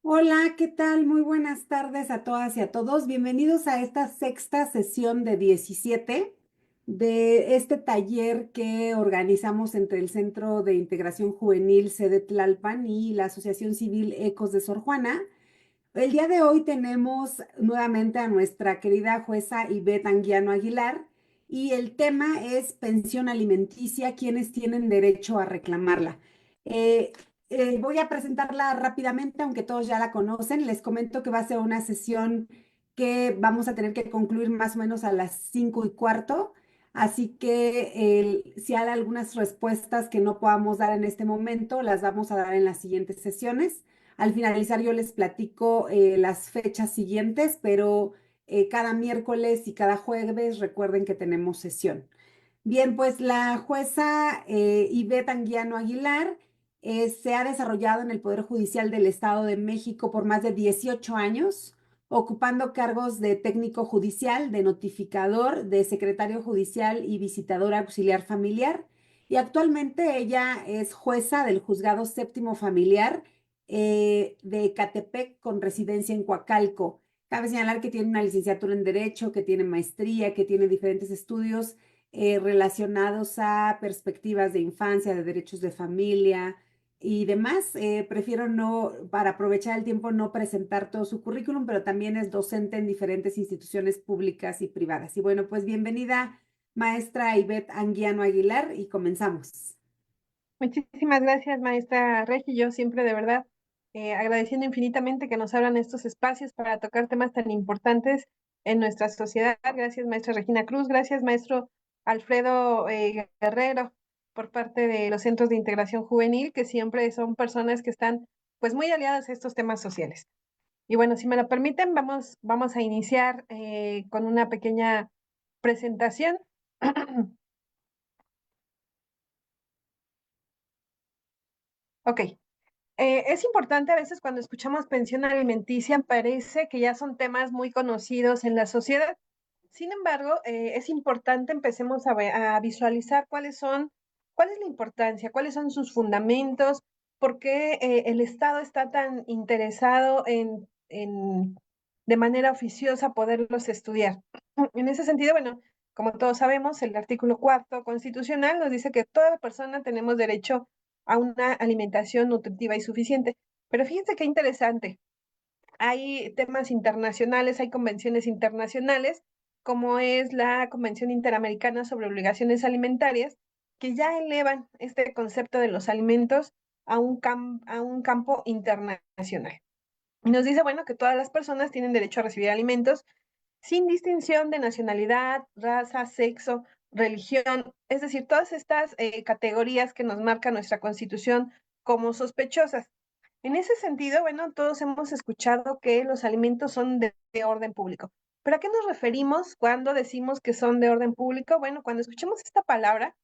Hola, ¿qué tal? Muy buenas tardes a todas y a todos. Bienvenidos a esta sexta sesión de 17 de este taller que organizamos entre el Centro de Integración Juvenil Sede Tlalpan y la Asociación Civil Ecos de Sor Juana. El día de hoy tenemos nuevamente a nuestra querida jueza Ivette Anguiano Aguilar y el tema es pensión alimenticia, quienes tienen derecho a reclamarla. Eh, Voy a presentarla rápidamente, aunque todos ya la conocen. Les comento que va a ser una sesión que vamos a tener que concluir más o menos a las 5:15. Así que si hay algunas respuestas que no podamos dar en este momento, las vamos a dar en las siguientes sesiones. Al finalizar yo les platico las fechas siguientes, pero cada miércoles y cada jueves recuerden que tenemos sesión. Bien, pues la jueza Ivette Anguiano Aguilar se ha desarrollado en el Poder Judicial del Estado de México por más de 18 años, ocupando cargos de técnico judicial, de notificador, de secretario judicial y visitadora auxiliar familiar. Y actualmente ella es jueza del Juzgado Séptimo Familiar de Ecatepec con residencia en Coacalco. Cabe señalar que tiene una licenciatura en Derecho, que tiene maestría, que tiene diferentes estudios relacionados a perspectivas de infancia, de derechos de familia y demás. Prefiero no, para aprovechar el tiempo, no presentar todo su currículum, pero también es docente en diferentes instituciones públicas y privadas. Y bueno, pues bienvenida, maestra Ivette Anguiano Aguilar, y comenzamos. Muchísimas gracias, maestra Regi. Yo siempre de verdad agradeciendo infinitamente que nos abran estos espacios para tocar temas tan importantes en nuestra sociedad. Gracias, maestra Regina Cruz. Gracias, maestro Alfredo Guerrero, por parte de los Centros de Integración Juvenil, que siempre son personas que están pues muy aliadas a estos temas sociales. Y bueno, si me lo permiten, vamos a iniciar con una pequeña presentación. Ok. Es importante a veces cuando escuchamos pensión alimenticia, parece que ya son temas muy conocidos en la sociedad. Sin embargo, es importante empecemos a visualizar cuál es la importancia, cuáles son sus fundamentos, por qué el Estado está tan interesado en de manera oficiosa poderlos estudiar. En ese sentido, bueno, como todos sabemos, el artículo cuarto constitucional nos dice que toda persona tenemos derecho a una alimentación nutritiva y suficiente. Pero fíjense qué interesante. Hay temas internacionales, hay convenciones internacionales, como es la Convención Interamericana sobre Obligaciones Alimentarias, que ya elevan este concepto de los alimentos a un campo internacional. Y nos dice, bueno, que todas las personas tienen derecho a recibir alimentos sin distinción de nacionalidad, raza, sexo, religión, es decir, todas estas categorías que nos marca nuestra Constitución como sospechosas. En ese sentido, bueno, todos hemos escuchado que los alimentos son de orden público. ¿Pero a qué nos referimos cuando decimos que son de orden público? Bueno, cuando escuchemos esta palabra,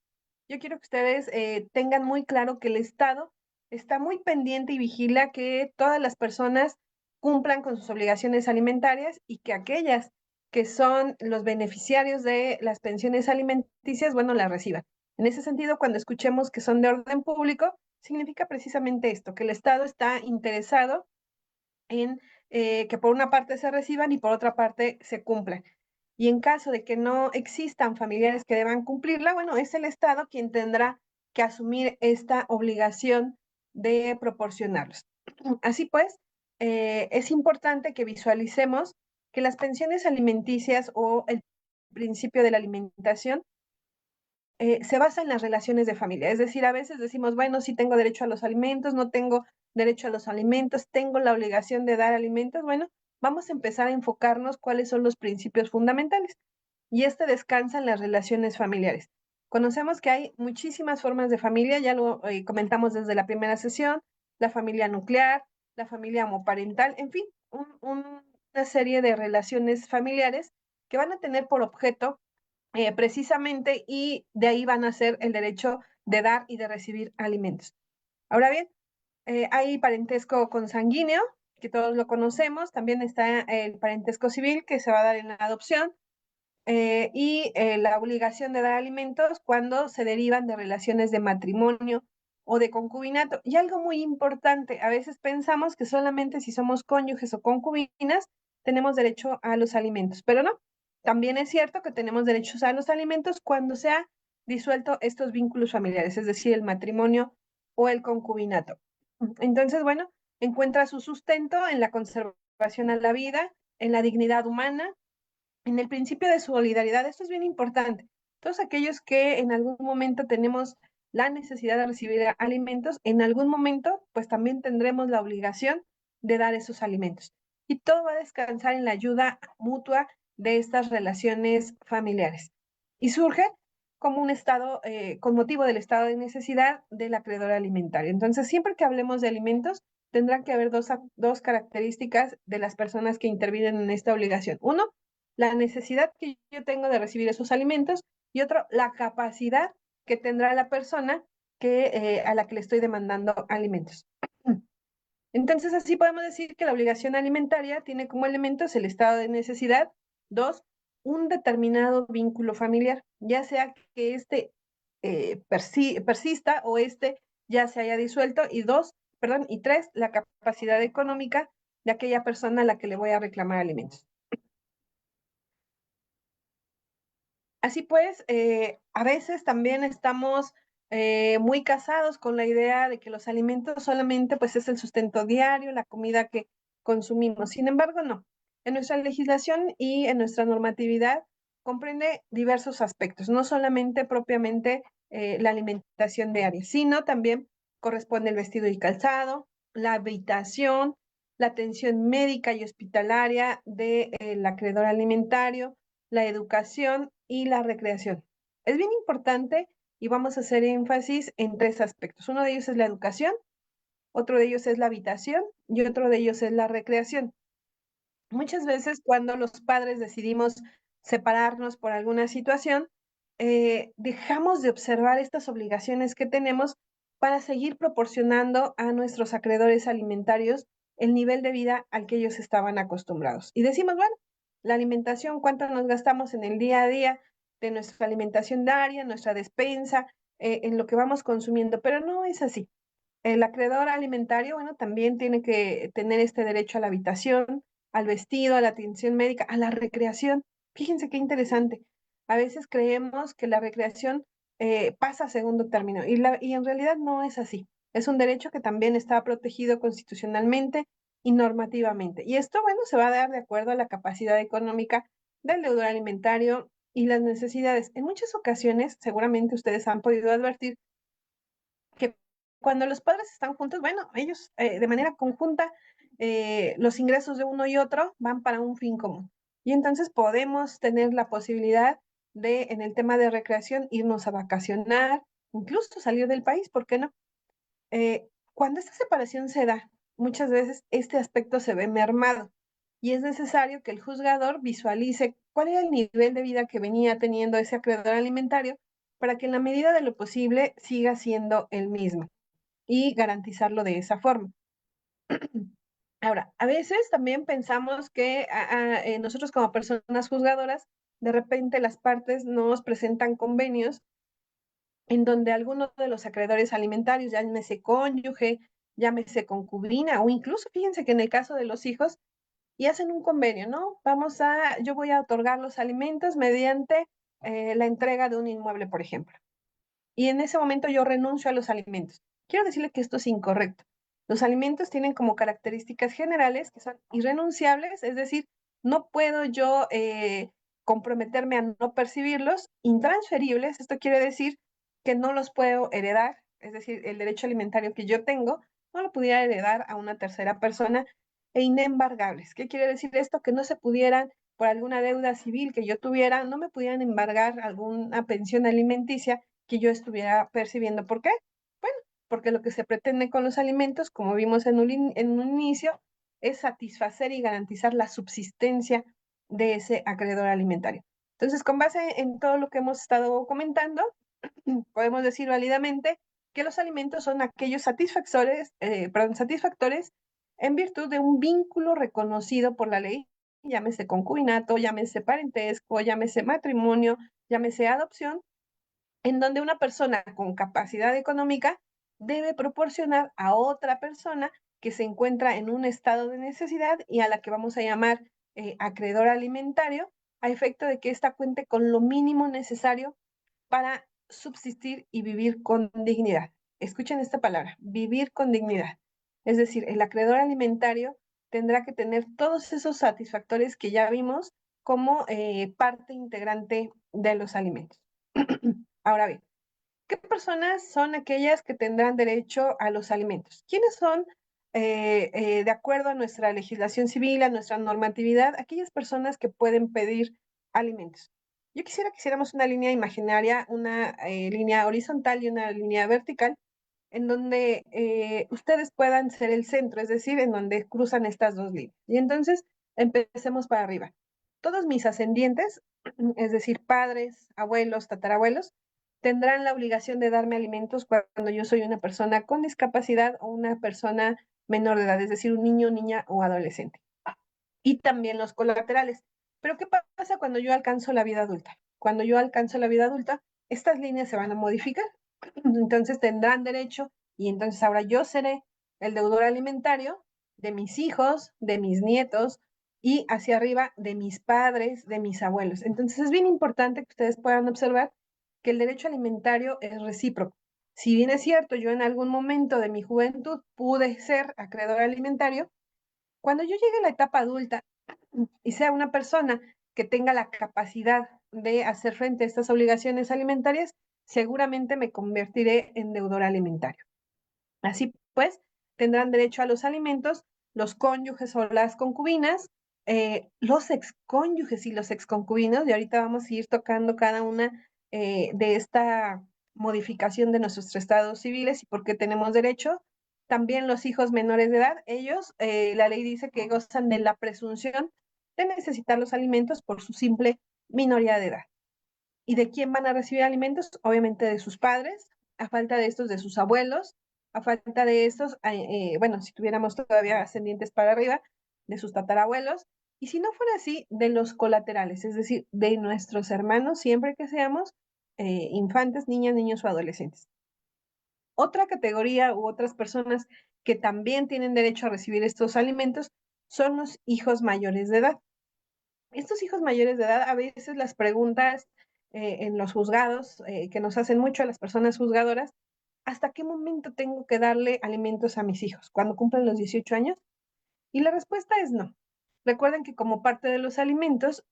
yo quiero que ustedes tengan muy claro que el Estado está muy pendiente y vigila que todas las personas cumplan con sus obligaciones alimentarias y que aquellas que son los beneficiarios de las pensiones alimenticias, bueno, las reciban. En ese sentido, cuando escuchemos que son de orden público, significa precisamente esto, que el Estado está interesado en que por una parte se reciban y por otra parte se cumplan. Y en caso de que no existan familiares que deban cumplirla, bueno, es el Estado quien tendrá que asumir esta obligación de proporcionarlos. Así pues, es importante que visualicemos que las pensiones alimenticias o el principio de la alimentación se basa en las relaciones de familia. Es decir, a veces decimos, bueno, sí tengo derecho a los alimentos, no tengo derecho a los alimentos, tengo la obligación de dar alimentos. Bueno, vamos a empezar a enfocarnos cuáles son los principios fundamentales. Y este descansa en las relaciones familiares. Conocemos que hay muchísimas formas de familia, ya lo comentamos desde la primera sesión, la familia nuclear, la familia homoparental, en fin, una serie de relaciones familiares que van a tener por objeto precisamente, y de ahí van a ser el derecho de dar y de recibir alimentos. Ahora bien, hay parentesco consanguíneo, que todos lo conocemos, también está el parentesco civil, que se va a dar en la adopción, y la obligación de dar alimentos cuando se derivan de relaciones de matrimonio o de concubinato. Y algo muy importante, a veces pensamos que solamente si somos cónyuges o concubinas tenemos derecho a los alimentos, pero no. También es cierto que tenemos derechos a los alimentos cuando se ha disuelto estos vínculos familiares, es decir, el matrimonio o el concubinato. Entonces, bueno, encuentra su sustento en la conservación a la vida, en la dignidad humana, en el principio de solidaridad. Esto es bien importante. Todos aquellos que en algún momento tenemos la necesidad de recibir alimentos, en algún momento pues también tendremos la obligación de dar esos alimentos. Y todo va a descansar en la ayuda mutua de estas relaciones familiares. Y surge como un estado, con motivo del estado de necesidad del acreedor alimentario. Entonces, siempre que hablemos de alimentos, tendrán que haber dos características de las personas que intervienen en esta obligación. Uno, la necesidad que yo tengo de recibir esos alimentos y otro, la capacidad que tendrá la persona a la que le estoy demandando alimentos. Entonces, así podemos decir que la obligación alimentaria tiene como elementos el estado de necesidad, dos, un determinado vínculo familiar, ya sea que persista o ya se haya disuelto, y dos, perdón, y tres, la capacidad económica de aquella persona a la que le voy a reclamar alimentos. Así pues, a veces también estamos muy casados con la idea de que los alimentos solamente pues es el sustento diario, la comida que consumimos. Sin embargo, no. En nuestra legislación y en nuestra normatividad comprende diversos aspectos, no solamente propiamente la alimentación diaria, sino también corresponde el vestido y calzado, la habitación, la atención médica y hospitalaria del acreedor alimentario, la educación y la recreación. Es bien importante y vamos a hacer énfasis en tres aspectos. Uno de ellos es la educación, otro de ellos es la habitación y otro de ellos es la recreación. Muchas veces cuando los padres decidimos separarnos por alguna situación, dejamos de observar estas obligaciones que tenemos para seguir proporcionando a nuestros acreedores alimentarios el nivel de vida al que ellos estaban acostumbrados. Y decimos, bueno, la alimentación, cuánto nos gastamos en el día a día de nuestra alimentación diaria, nuestra despensa, en lo que vamos consumiendo, pero no es así. El acreedor alimentario, bueno, también tiene que tener este derecho a la habitación, al vestido, a la atención médica, a la recreación. Fíjense qué interesante. A veces creemos que la recreación pasa a segundo término y en realidad no es así. Es un derecho que también está protegido constitucionalmente y normativamente. Y esto, bueno, se va a dar de acuerdo a la capacidad económica del deudor alimentario y las necesidades. En muchas ocasiones, seguramente ustedes han podido advertir que cuando los padres están juntos, bueno, ellos de manera conjunta, los ingresos de uno y otro van para un fin común. Y entonces podemos tener la posibilidad de, en el tema de recreación, irnos a vacacionar, incluso salir del país, ¿por qué no? Cuando esta separación se da, muchas veces este aspecto se ve mermado y es necesario que el juzgador visualice cuál era el nivel de vida que venía teniendo ese acreedor alimentario para que en la medida de lo posible siga siendo el mismo y garantizarlo de esa forma. Ahora, a veces también pensamos que nosotros como personas juzgadoras, de repente las partes nos presentan convenios en donde alguno de los acreedores alimentarios, llámese cónyuge, llámese concubina, o incluso fíjense que en el caso de los hijos, y hacen un convenio, ¿no? Yo voy a otorgar los alimentos mediante la entrega de un inmueble, por ejemplo. Y en ese momento yo renuncio a los alimentos. Quiero decirle que esto es incorrecto. Los alimentos tienen como características generales que son irrenunciables, es decir, no puedo yo comprometerme a no percibirlos, intransferibles, esto quiere decir que no los puedo heredar, es decir, el derecho alimentario que yo tengo no lo pudiera heredar a una tercera persona, e inembargables. ¿Qué quiere decir esto? Que no se pudieran, por alguna deuda civil que yo tuviera, no me pudieran embargar alguna pensión alimenticia que yo estuviera percibiendo. ¿Por qué? Bueno, porque lo que se pretende con los alimentos, como vimos en un inicio, es satisfacer y garantizar la subsistencia de ese acreedor alimentario. Entonces, con base en todo lo que hemos estado comentando, podemos decir válidamente que los alimentos son aquellos satisfactores en virtud de un vínculo reconocido por la ley, llámese concubinato, llámese parentesco, llámese matrimonio, llámese adopción, en donde una persona con capacidad económica debe proporcionar a otra persona que se encuentra en un estado de necesidad y a la que vamos a llamar acreedor alimentario, a efecto de que ésta cuente con lo mínimo necesario para subsistir y vivir con dignidad. Escuchen esta palabra, vivir con dignidad. Es decir, el acreedor alimentario tendrá que tener todos esos satisfactores que ya vimos como parte integrante de los alimentos. Ahora bien, ¿qué personas son aquellas que tendrán derecho a los alimentos? ¿Quiénes son, de acuerdo a nuestra legislación civil, a nuestra normatividad, aquellas personas que pueden pedir alimentos? Yo quisiera que hiciéramos una línea imaginaria, una línea horizontal y una línea vertical, en donde ustedes puedan ser el centro, es decir, en donde cruzan estas dos líneas. Y entonces empecemos para arriba. Todos mis ascendientes, es decir, padres, abuelos, tatarabuelos, tendrán la obligación de darme alimentos cuando yo soy una persona con discapacidad o una persona menor de edad, es decir, un niño, niña o adolescente. Y también los colaterales. Pero ¿qué pasa cuando yo alcanzo la vida adulta? Cuando yo alcanzo la vida adulta, estas líneas se van a modificar. Entonces tendrán derecho y entonces ahora yo seré el deudor alimentario de mis hijos, de mis nietos y hacia arriba de mis padres, de mis abuelos. Entonces es bien importante que ustedes puedan observar que el derecho alimentario es recíproco. Si bien es cierto, yo en algún momento de mi juventud pude ser acreedor alimentario, cuando yo llegue a la etapa adulta y sea una persona que tenga la capacidad de hacer frente a estas obligaciones alimentarias, seguramente me convertiré en deudor alimentario. Así pues, tendrán derecho a los alimentos los cónyuges o las concubinas, los excónyuges y los exconcubinos, y ahorita vamos a ir tocando cada una de esta modificación de nuestros estados civiles y por qué tenemos derecho. También los hijos menores de edad, ellos, la ley dice que gozan de la presunción de necesitar los alimentos por su simple minoría de edad. ¿Y de quién van a recibir alimentos? Obviamente de sus padres, a falta de estos, de sus abuelos, a falta de estos, bueno, si tuviéramos todavía ascendientes para arriba, de sus tatarabuelos, y si no fuera así, de los colaterales, es decir, de nuestros hermanos, siempre que seamos infantes, niñas, niños o adolescentes. Otra categoría u otras personas que también tienen derecho a recibir estos alimentos son los hijos mayores de edad. Estos hijos mayores de edad, a veces las preguntas en los juzgados que nos hacen mucho a las personas juzgadoras, ¿hasta qué momento tengo que darle alimentos a mis hijos? ¿Cuando cumplen los 18 años? Y la respuesta es no. Recuerden que como parte de los alimentos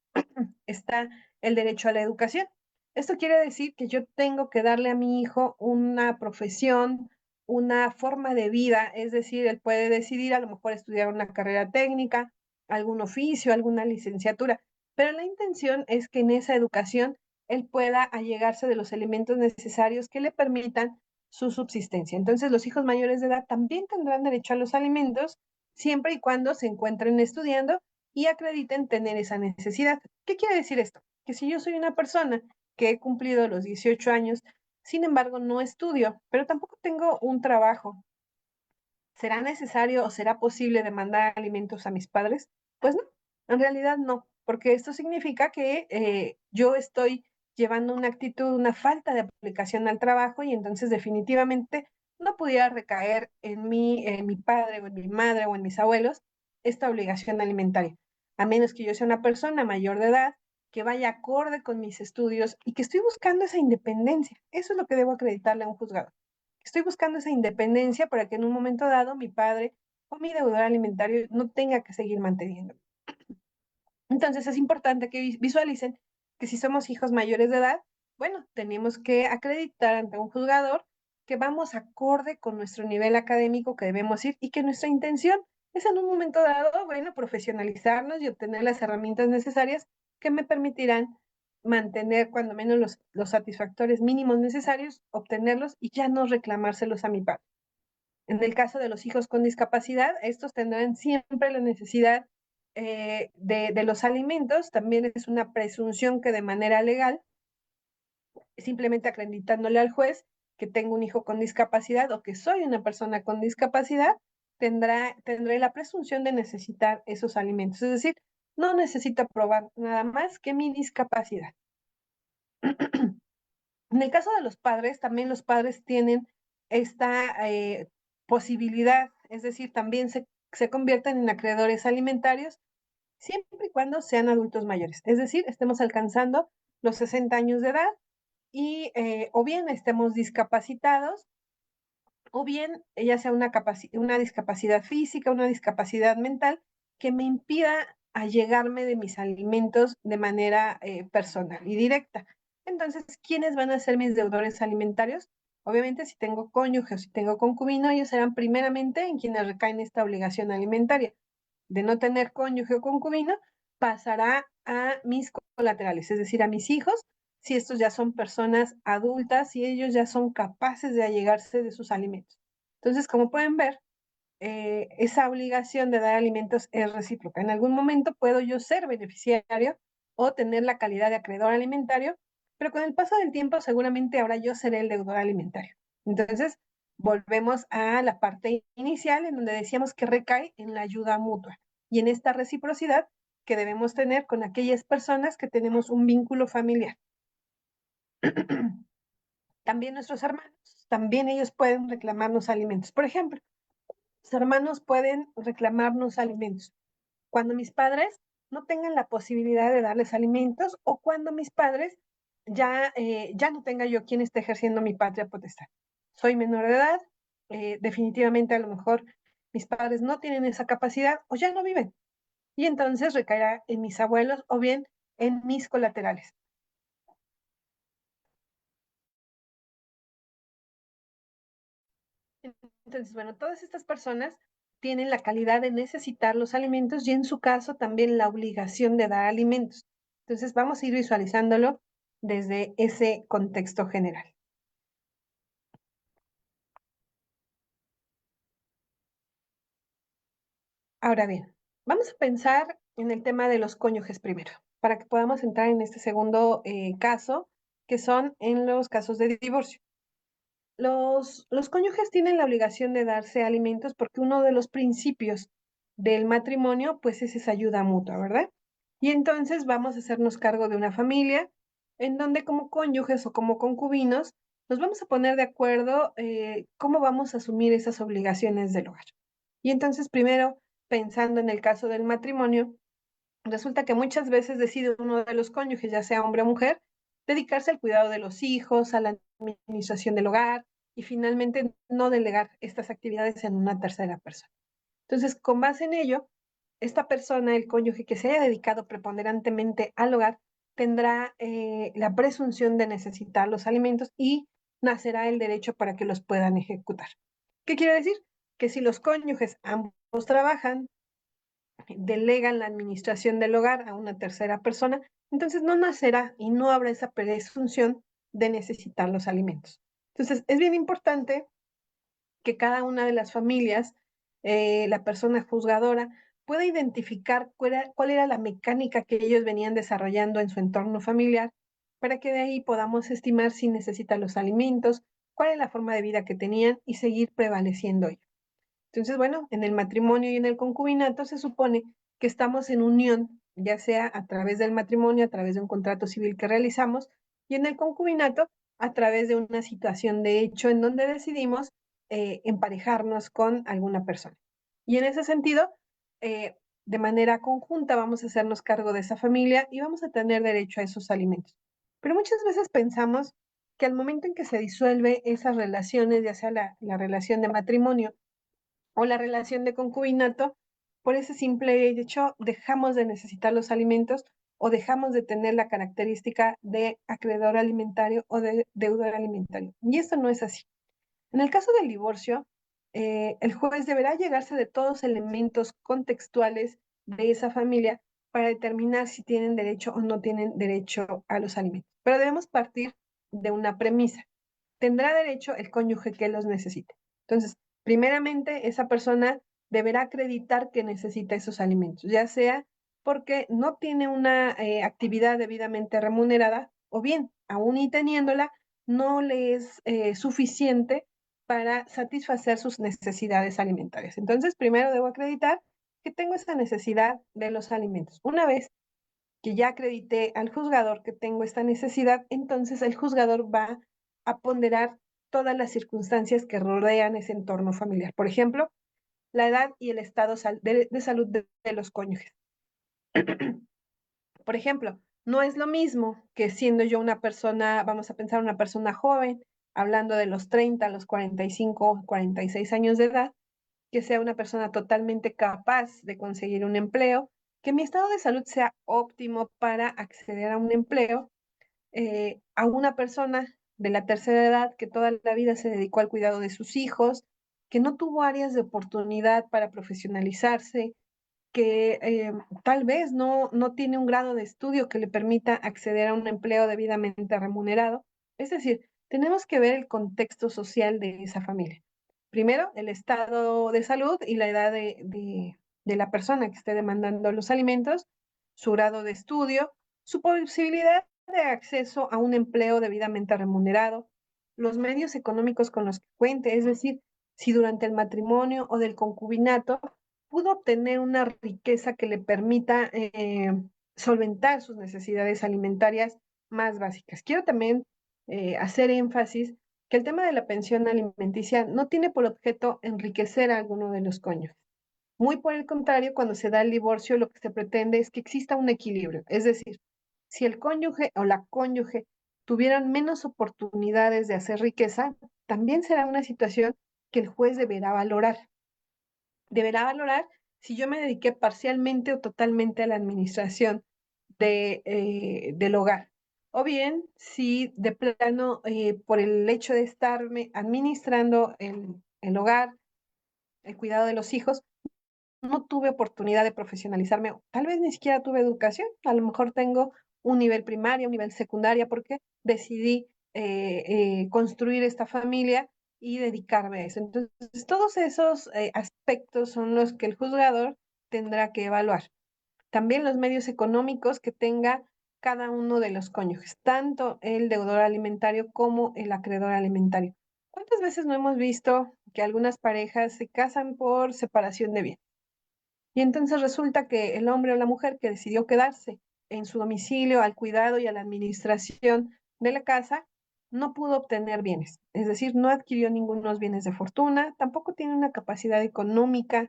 está el derecho a la educación. Esto quiere decir que yo tengo que darle a mi hijo una profesión, una forma de vida, es decir, él puede decidir a lo mejor estudiar una carrera técnica, algún oficio, alguna licenciatura, pero la intención es que en esa educación él pueda allegarse de los elementos necesarios que le permitan su subsistencia. Entonces, los hijos mayores de edad también tendrán derecho a los alimentos siempre y cuando se encuentren estudiando y acrediten tener esa necesidad. ¿Qué quiere decir esto? Que si yo soy una persona que he cumplido los 18 años, sin embargo no estudio, pero tampoco tengo un trabajo, ¿será necesario o será posible demandar alimentos a mis padres? Pues no, en realidad no, porque esto significa que yo estoy llevando una actitud, una falta de aplicación al trabajo y entonces definitivamente no pudiera recaer en mi padre o en mi madre o en mis abuelos esta obligación alimentaria, a menos que yo sea una persona mayor de edad que vaya acorde con mis estudios y que estoy buscando esa independencia. Eso es lo que debo acreditarle a un juzgado. Estoy buscando esa independencia para que en un momento dado mi padre o mi deudor alimentario no tenga que seguir manteniendo. Entonces es importante que visualicen que si somos hijos mayores de edad, bueno, tenemos que acreditar ante un juzgador que vamos acorde con nuestro nivel académico que debemos ir y que nuestra intención es en un momento dado, bueno, profesionalizarnos y obtener las herramientas necesarias que me permitirán mantener cuando menos los satisfactores mínimos necesarios, obtenerlos y ya no reclamárselos a mi padre. En el caso de los hijos con discapacidad, estos tendrán siempre la necesidad de los alimentos. También es una presunción que de manera legal, simplemente acreditándole al juez que tengo un hijo con discapacidad o que soy una persona con discapacidad, tendré la presunción de necesitar esos alimentos. Es decir, no necesito probar nada más que mi discapacidad. En el caso de los padres, también los padres tienen esta posibilidad, es decir, también se conviertan en acreedores alimentarios siempre y cuando sean adultos mayores, es decir, estemos alcanzando los 60 años de edad y o bien estemos discapacitados o bien ya sea una discapacidad física, una discapacidad mental que me impida allegarme de mis alimentos de manera personal y directa. Entonces, ¿quiénes van a ser mis deudores alimentarios? Obviamente, si tengo cónyuge o si tengo concubino, ellos serán primeramente en quienes recaen esta obligación alimentaria. De no tener cónyuge o concubino, pasará a mis colaterales, es decir, a mis hijos, si estos ya son personas adultas y ellos ya son capaces de allegarse de sus alimentos. Entonces, como pueden ver, esa obligación de dar alimentos es recíproca. En algún momento puedo yo ser beneficiario o tener la calidad de acreedor alimentario, pero con el paso del tiempo seguramente ahora yo seré el deudor alimentario. Entonces, volvemos a la parte inicial en donde decíamos que recae en la ayuda mutua y en esta reciprocidad que debemos tener con aquellas personas que tenemos un vínculo familiar. También nuestros hermanos, también ellos pueden reclamarnos alimentos. Por ejemplo, los hermanos pueden reclamarnos alimentos cuando mis padres no tengan la posibilidad de darles alimentos o cuando mis padres ya no tenga yo quien esté ejerciendo mi patria potestad. Soy menor de edad, definitivamente a lo mejor mis padres no tienen esa capacidad o ya no viven y entonces recaerá en mis abuelos o bien en mis colaterales. Entonces, bueno, todas estas personas tienen la calidad de necesitar los alimentos y en su caso también la obligación de dar alimentos. Entonces, vamos a ir visualizándolo desde ese contexto general. Ahora bien, vamos a pensar en el tema de los cónyuges primero, para que podamos entrar en este segundo caso, que son en los casos de divorcio. Los cónyuges tienen la obligación de darse alimentos porque uno de los principios del matrimonio, pues es esa ayuda mutua, ¿verdad? Y entonces vamos a hacernos cargo de una familia en donde como cónyuges o como concubinos nos vamos a poner de acuerdo cómo vamos a asumir esas obligaciones del hogar. Y entonces primero, pensando en el caso del matrimonio, resulta que muchas veces decide uno de los cónyuges, ya sea hombre o mujer, dedicarse al cuidado de los hijos, a la administración del hogar y finalmente no delegar estas actividades en una tercera persona. Entonces, con base en ello, esta persona, el cónyuge que se haya dedicado preponderantemente al hogar, tendrá la presunción de necesitar los alimentos y nacerá el derecho para que los puedan ejecutar. ¿Qué quiere decir? Que si los cónyuges ambos trabajan, delegan la administración del hogar a una tercera persona, entonces no nacerá y no habrá esa presunción de necesitar los alimentos. Entonces, es bien importante que cada una de las familias, la persona juzgadora, pueda identificar cuál era la mecánica que ellos venían desarrollando en su entorno familiar para que de ahí podamos estimar si necesita los alimentos, cuál es la forma de vida que tenían y seguir prevaleciendo ello. Entonces, bueno, en el matrimonio y en el concubinato se supone que estamos en unión, ya sea a través del matrimonio, a través de un contrato civil que realizamos, y en el concubinato a través de una situación de hecho en donde decidimos emparejarnos con alguna persona. Y en ese sentido, de manera conjunta vamos a hacernos cargo de esa familia y vamos a tener derecho a esos alimentos. Pero muchas veces pensamos que al momento en que se disuelve esas relaciones, ya sea la relación de matrimonio, o la relación de concubinato, por ese simple hecho dejamos de necesitar los alimentos o dejamos de tener la característica de acreedor alimentario o de deudor alimentario. Y esto no es así. En el caso del divorcio, el juez deberá llegarse de todos los elementos contextuales de esa familia para determinar si tienen derecho o no tienen derecho a los alimentos. Pero debemos partir de una premisa. Tendrá derecho el cónyuge que los necesite. Entonces, primeramente, esa persona deberá acreditar que necesita esos alimentos, ya sea porque no tiene una actividad debidamente remunerada o bien, aún y teniéndola, no le es suficiente para satisfacer sus necesidades alimentarias. Entonces, primero debo acreditar que tengo esa necesidad de los alimentos. Una vez que ya acredité al juzgador que tengo esta necesidad, entonces el juzgador va a ponderar todas las circunstancias que rodean ese entorno familiar. Por ejemplo, la edad y el estado de salud de los cónyuges. Por ejemplo, no es lo mismo que siendo yo una persona, vamos a pensar una persona joven, hablando de los 30, los 45, 46 años de edad, que sea una persona totalmente capaz de conseguir un empleo, que mi estado de salud sea óptimo para acceder a un empleo, a una persona de la tercera edad que toda la vida se dedicó al cuidado de sus hijos, que no tuvo áreas de oportunidad para profesionalizarse, que tal vez no tiene un grado de estudio que le permita acceder a un empleo debidamente remunerado. Es decir, tenemos que ver el contexto social de esa familia. Primero, el estado de salud y la edad de la persona que esté demandando los alimentos, su grado de estudio, su posibilidad de acceso a un empleo debidamente remunerado, los medios económicos con los que cuente, es decir, si durante el matrimonio o del concubinato pudo obtener una riqueza que le permita solventar sus necesidades alimentarias más básicas. Quiero también hacer énfasis que el tema de la pensión alimenticia no tiene por objeto enriquecer a alguno de los cónyuges. Muy por el contrario, cuando se da el divorcio, lo que se pretende es que exista un equilibrio. Es decir, si el cónyuge o la cónyuge tuvieran menos oportunidades de hacer riqueza, también será una situación que el juez deberá valorar si yo me dediqué parcialmente o totalmente a la administración del hogar. O bien, si de plano, por el hecho de estarme administrando el hogar, el cuidado de los hijos, no tuve oportunidad de profesionalizarme, tal vez ni siquiera tuve educación, a lo mejor tengo un nivel primaria, un nivel secundaria, porque decidí construir esta familia y dedicarme a eso. Entonces, todos esos aspectos son los que el juzgador tendrá que evaluar. También los medios económicos que tenga cada uno de los cónyuges, tanto el deudor alimentario como el acreedor alimentario. ¿Cuántas veces no hemos visto que algunas parejas se casan por separación de bienes? Y entonces resulta que el hombre o la mujer que decidió quedarse en su domicilio al cuidado y a la administración de la casa no pudo obtener bienes, es decir, no adquirió ningunos bienes de fortuna, tampoco tiene una capacidad económica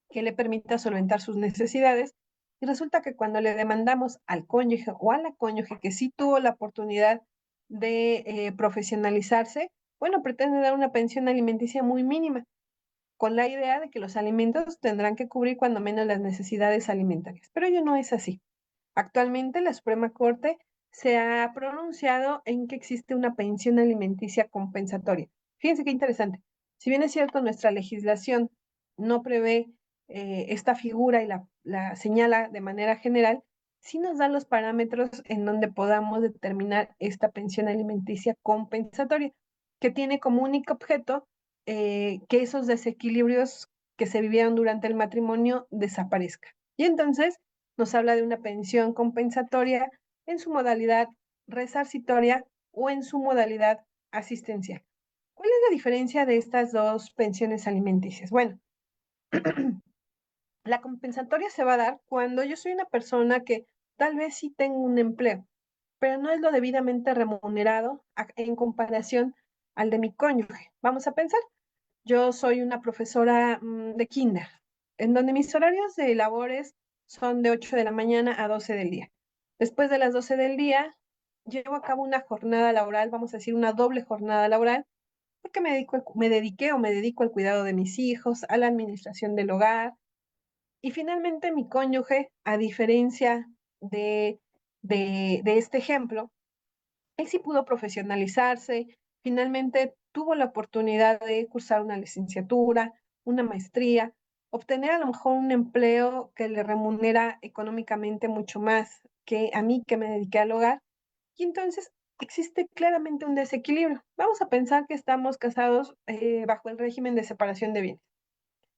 que le permita solventar sus necesidades. Y resulta que cuando le demandamos al cónyuge o a la cónyuge que sí tuvo la oportunidad de profesionalizarse, bueno, pretende dar una pensión alimenticia muy mínima, con la idea de que los alimentos tendrán que cubrir cuando menos las necesidades alimentarias. Pero ello no es así. Actualmente la Suprema Corte se ha pronunciado en que existe una pensión alimenticia compensatoria. Fíjense qué interesante. Si bien es cierto, nuestra legislación no prevé esta figura y la señala de manera general, sí nos da los parámetros en donde podamos determinar esta pensión alimenticia compensatoria, que tiene como único objeto que esos desequilibrios que se vivieron durante el matrimonio desaparezcan. Y entonces nos habla de una pensión compensatoria en su modalidad resarcitoria o en su modalidad asistencial. ¿Cuál es la diferencia de estas dos pensiones alimenticias? Bueno, la compensatoria se va a dar cuando yo soy una persona que tal vez sí tengo un empleo, pero no es lo debidamente remunerado en comparación al de mi cónyuge. Vamos a pensar, yo soy una profesora de kinder, en donde mis horarios de labores son de 8 de la mañana a 12 del día. Después de las 12 del día, llevo a cabo una jornada laboral, vamos a decir una doble jornada laboral, porque me dediqué o me dedico al cuidado de mis hijos, a la administración del hogar. Y finalmente mi cónyuge, a diferencia de, de este ejemplo, él sí pudo profesionalizarse, finalmente tuvo la oportunidad de cursar una licenciatura, una maestría, obtener a lo mejor un empleo que le remunera económicamente mucho más que a mí que me dediqué al hogar. Y entonces existe claramente un desequilibrio. Vamos a pensar que estamos casados bajo el régimen de separación de bienes,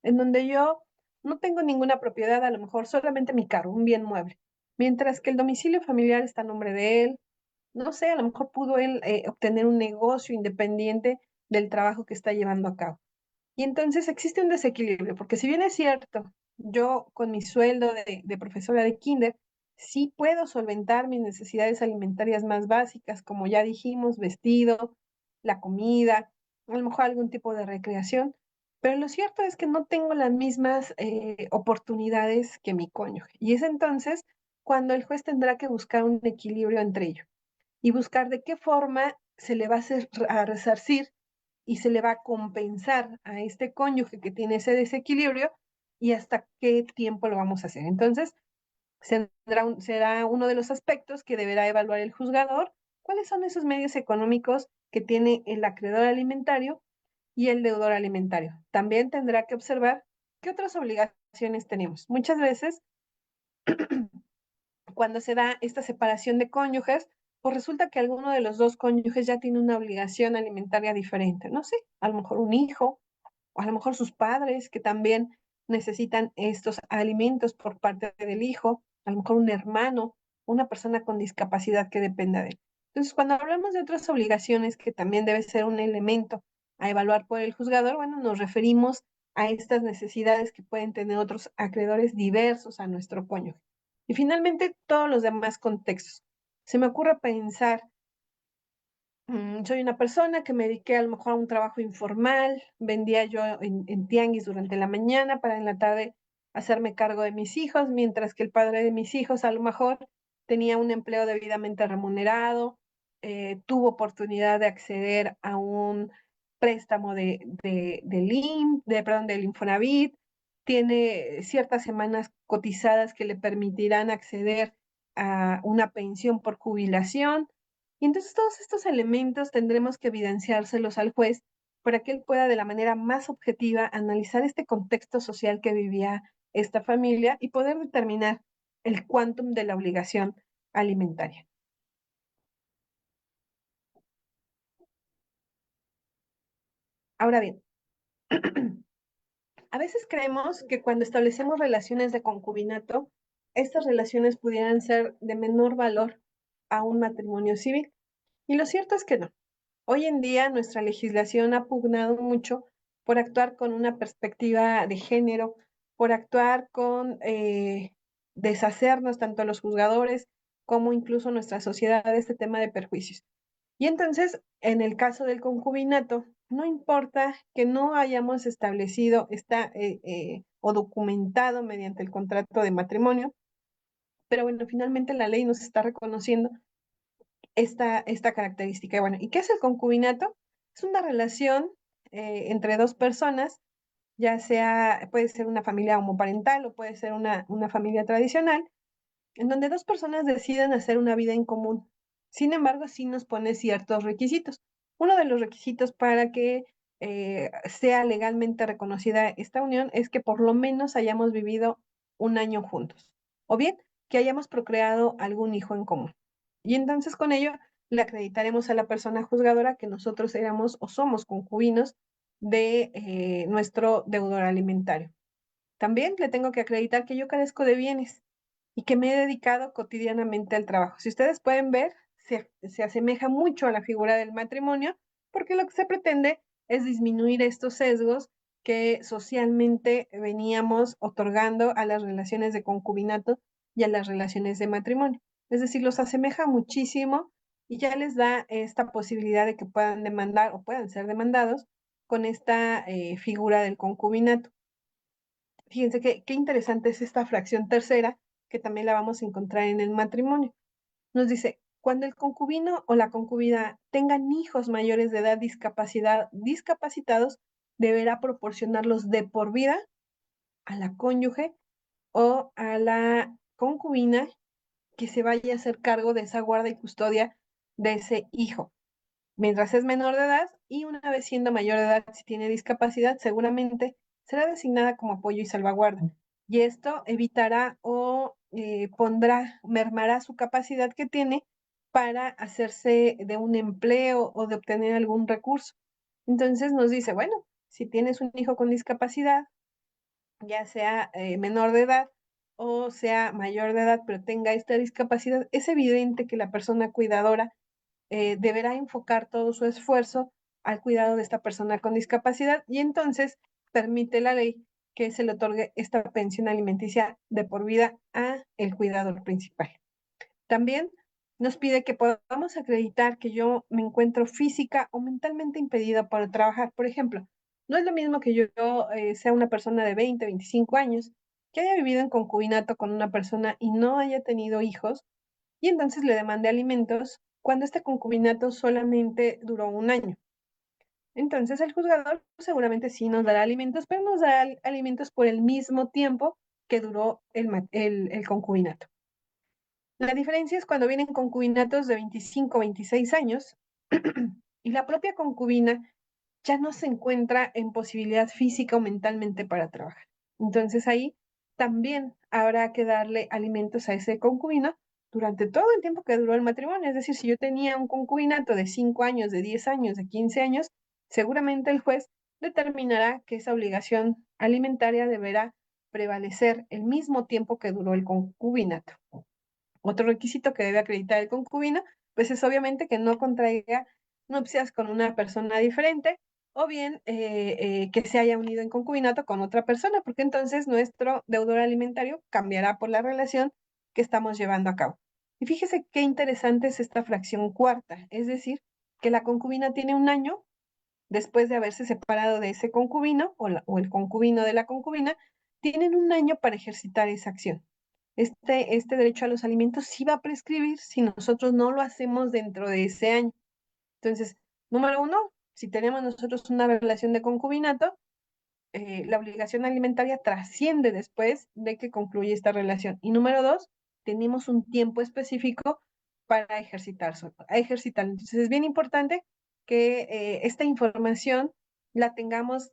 en donde yo no tengo ninguna propiedad, a lo mejor solamente mi carro, un bien mueble, mientras que el domicilio familiar está a nombre de él. No sé, a lo mejor pudo él obtener un negocio independiente del trabajo que está llevando a cabo. Y entonces existe un desequilibrio, porque si bien es cierto, yo con mi sueldo de profesora de kinder, sí puedo solventar mis necesidades alimentarias más básicas, como ya dijimos, vestido, la comida, a lo mejor algún tipo de recreación, pero lo cierto es que no tengo las mismas oportunidades que mi cónyuge. Y es entonces cuando el juez tendrá que buscar un equilibrio entre ello y buscar de qué forma se le va a hacer a resarcir y se le va a compensar a este cónyuge que tiene ese desequilibrio y hasta qué tiempo lo vamos a hacer. Entonces, será uno de los aspectos que deberá evaluar el juzgador, cuáles son esos medios económicos que tiene el acreedor alimentario y el deudor alimentario. También tendrá que observar qué otras obligaciones tenemos. Muchas veces, cuando se da esta separación de cónyuges, pues resulta que alguno de los dos cónyuges ya tiene una obligación alimentaria diferente. No sé, a lo mejor un hijo, o a lo mejor sus padres que también necesitan estos alimentos por parte del hijo, a lo mejor un hermano, una persona con discapacidad que dependa de él. Entonces, cuando hablamos de otras obligaciones que también debe ser un elemento a evaluar por el juzgador, bueno, nos referimos a estas necesidades que pueden tener otros acreedores diversos a nuestro cónyuge. Y finalmente, todos los demás contextos. Se me ocurre pensar, soy una persona que me dediqué a lo mejor a un trabajo informal, vendía yo en tianguis durante la mañana para en la tarde hacerme cargo de mis hijos, mientras que el padre de mis hijos a lo mejor tenía un empleo debidamente remunerado, tuvo oportunidad de acceder a un préstamo del Infonavit, tiene ciertas semanas cotizadas que le permitirán acceder a una pensión por jubilación. Y entonces todos estos elementos tendremos que evidenciárselos al juez para que él pueda de la manera más objetiva analizar este contexto social que vivía esta familia y poder determinar el quantum de la obligación alimentaria. Ahora bien, a veces creemos que cuando establecemos relaciones de concubinato, estas relaciones pudieran ser de menor valor a un matrimonio civil. Y lo cierto es que no. Hoy en día nuestra legislación ha pugnado mucho por actuar con una perspectiva de género, por actuar con deshacernos tanto los juzgadores como incluso nuestra sociedad de este tema de perjuicios. Y entonces, en el caso del concubinato, no importa que no hayamos establecido o documentado mediante el contrato de matrimonio, pero bueno, finalmente la ley nos está reconociendo esta característica. Bueno, ¿y qué es el concubinato? Es una relación entre dos personas, ya sea, puede ser una familia homoparental o puede ser una familia tradicional, en donde dos personas deciden hacer una vida en común. Sin embargo, sí nos pone ciertos requisitos. Uno de los requisitos para que sea legalmente reconocida esta unión es que por lo menos hayamos vivido un año juntos, o bien que hayamos procreado algún hijo en común. Y entonces con ello le acreditaremos a la persona juzgadora que nosotros éramos o somos concubinos de nuestro deudor alimentario. También le tengo que acreditar que yo carezco de bienes y que me he dedicado cotidianamente al trabajo. Si ustedes pueden ver, se asemeja mucho a la figura del matrimonio, porque lo que se pretende es disminuir estos sesgos que socialmente veníamos otorgando a las relaciones de concubinato y a las relaciones de matrimonio. Es decir, los asemeja muchísimo y ya les da esta posibilidad de que puedan demandar o puedan ser demandados con esta figura del concubinato. Fíjense qué interesante es esta fracción tercera, que también la vamos a encontrar en el matrimonio. Nos dice, cuando el concubino o la concubina tengan hijos mayores de edad discapacitados, deberá proporcionarlos de por vida a la cónyuge o a la concubina que se vaya a hacer cargo de esa guarda y custodia de ese hijo. Mientras es menor de edad y una vez siendo mayor de edad, si tiene discapacidad, seguramente será designada como apoyo y salvaguarda. Y esto evitará o mermará su capacidad que tiene para hacerse de un empleo o de obtener algún recurso. Entonces nos dice, bueno, si tienes un hijo con discapacidad, ya sea menor de edad o sea mayor de edad, pero tenga esta discapacidad, es evidente que la persona cuidadora deberá enfocar todo su esfuerzo al cuidado de esta persona con discapacidad y entonces permite la ley que se le otorgue esta pensión alimenticia de por vida a el cuidador principal. También nos pide que podamos acreditar que yo me encuentro física o mentalmente impedida para trabajar. Por ejemplo, no es lo mismo que yo sea una persona de 20, 25 años, que haya vivido en concubinato con una persona y no haya tenido hijos, y entonces le demande alimentos cuando este concubinato solamente duró un año. Entonces el juzgador seguramente sí nos dará alimentos, pero nos dará alimentos por el mismo tiempo que duró el concubinato. La diferencia es cuando vienen concubinatos de 25 o 26 años y la propia concubina ya no se encuentra en posibilidad física o mentalmente para trabajar. Entonces ahí también habrá que darle alimentos a ese concubino durante todo el tiempo que duró el matrimonio. Es decir, si yo tenía un concubinato de 5 años, de 10 años, de 15 años, seguramente el juez determinará que esa obligación alimentaria deberá prevalecer el mismo tiempo que duró el concubinato. Otro requisito que debe acreditar el concubino, pues es obviamente que no contraiga nupcias con una persona diferente o bien que se haya unido en concubinato con otra persona, porque entonces nuestro deudor alimentario cambiará por la relación que estamos llevando a cabo. Y fíjese qué interesante es esta fracción cuarta, es decir, que la concubina tiene un año después de haberse separado de ese concubino o el concubino de la concubina, tienen un año para ejercitar esa acción. Este derecho a los alimentos sí va a prescribir si nosotros no lo hacemos dentro de ese año. Entonces, número uno, si tenemos nosotros una relación de concubinato, la obligación alimentaria trasciende después de que concluye esta relación. Y número dos, tenemos un tiempo específico para ejercitar. Entonces, es bien importante que esta información la tengamos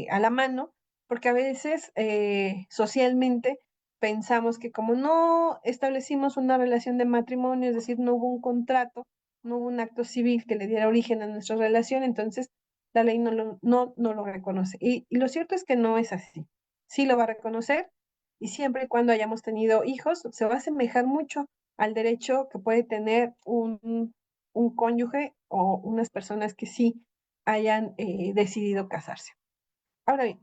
a la mano, porque a veces socialmente pensamos que como no establecimos una relación de matrimonio, es decir, no hubo un contrato, no hubo un acto civil que le diera origen a nuestra relación, entonces la ley no lo reconoce. Y lo cierto es que no es así. Sí lo va a reconocer y siempre y cuando hayamos tenido hijos, se va a asemejar mucho al derecho que puede tener un cónyuge o unas personas que sí hayan decidido casarse. Ahora bien,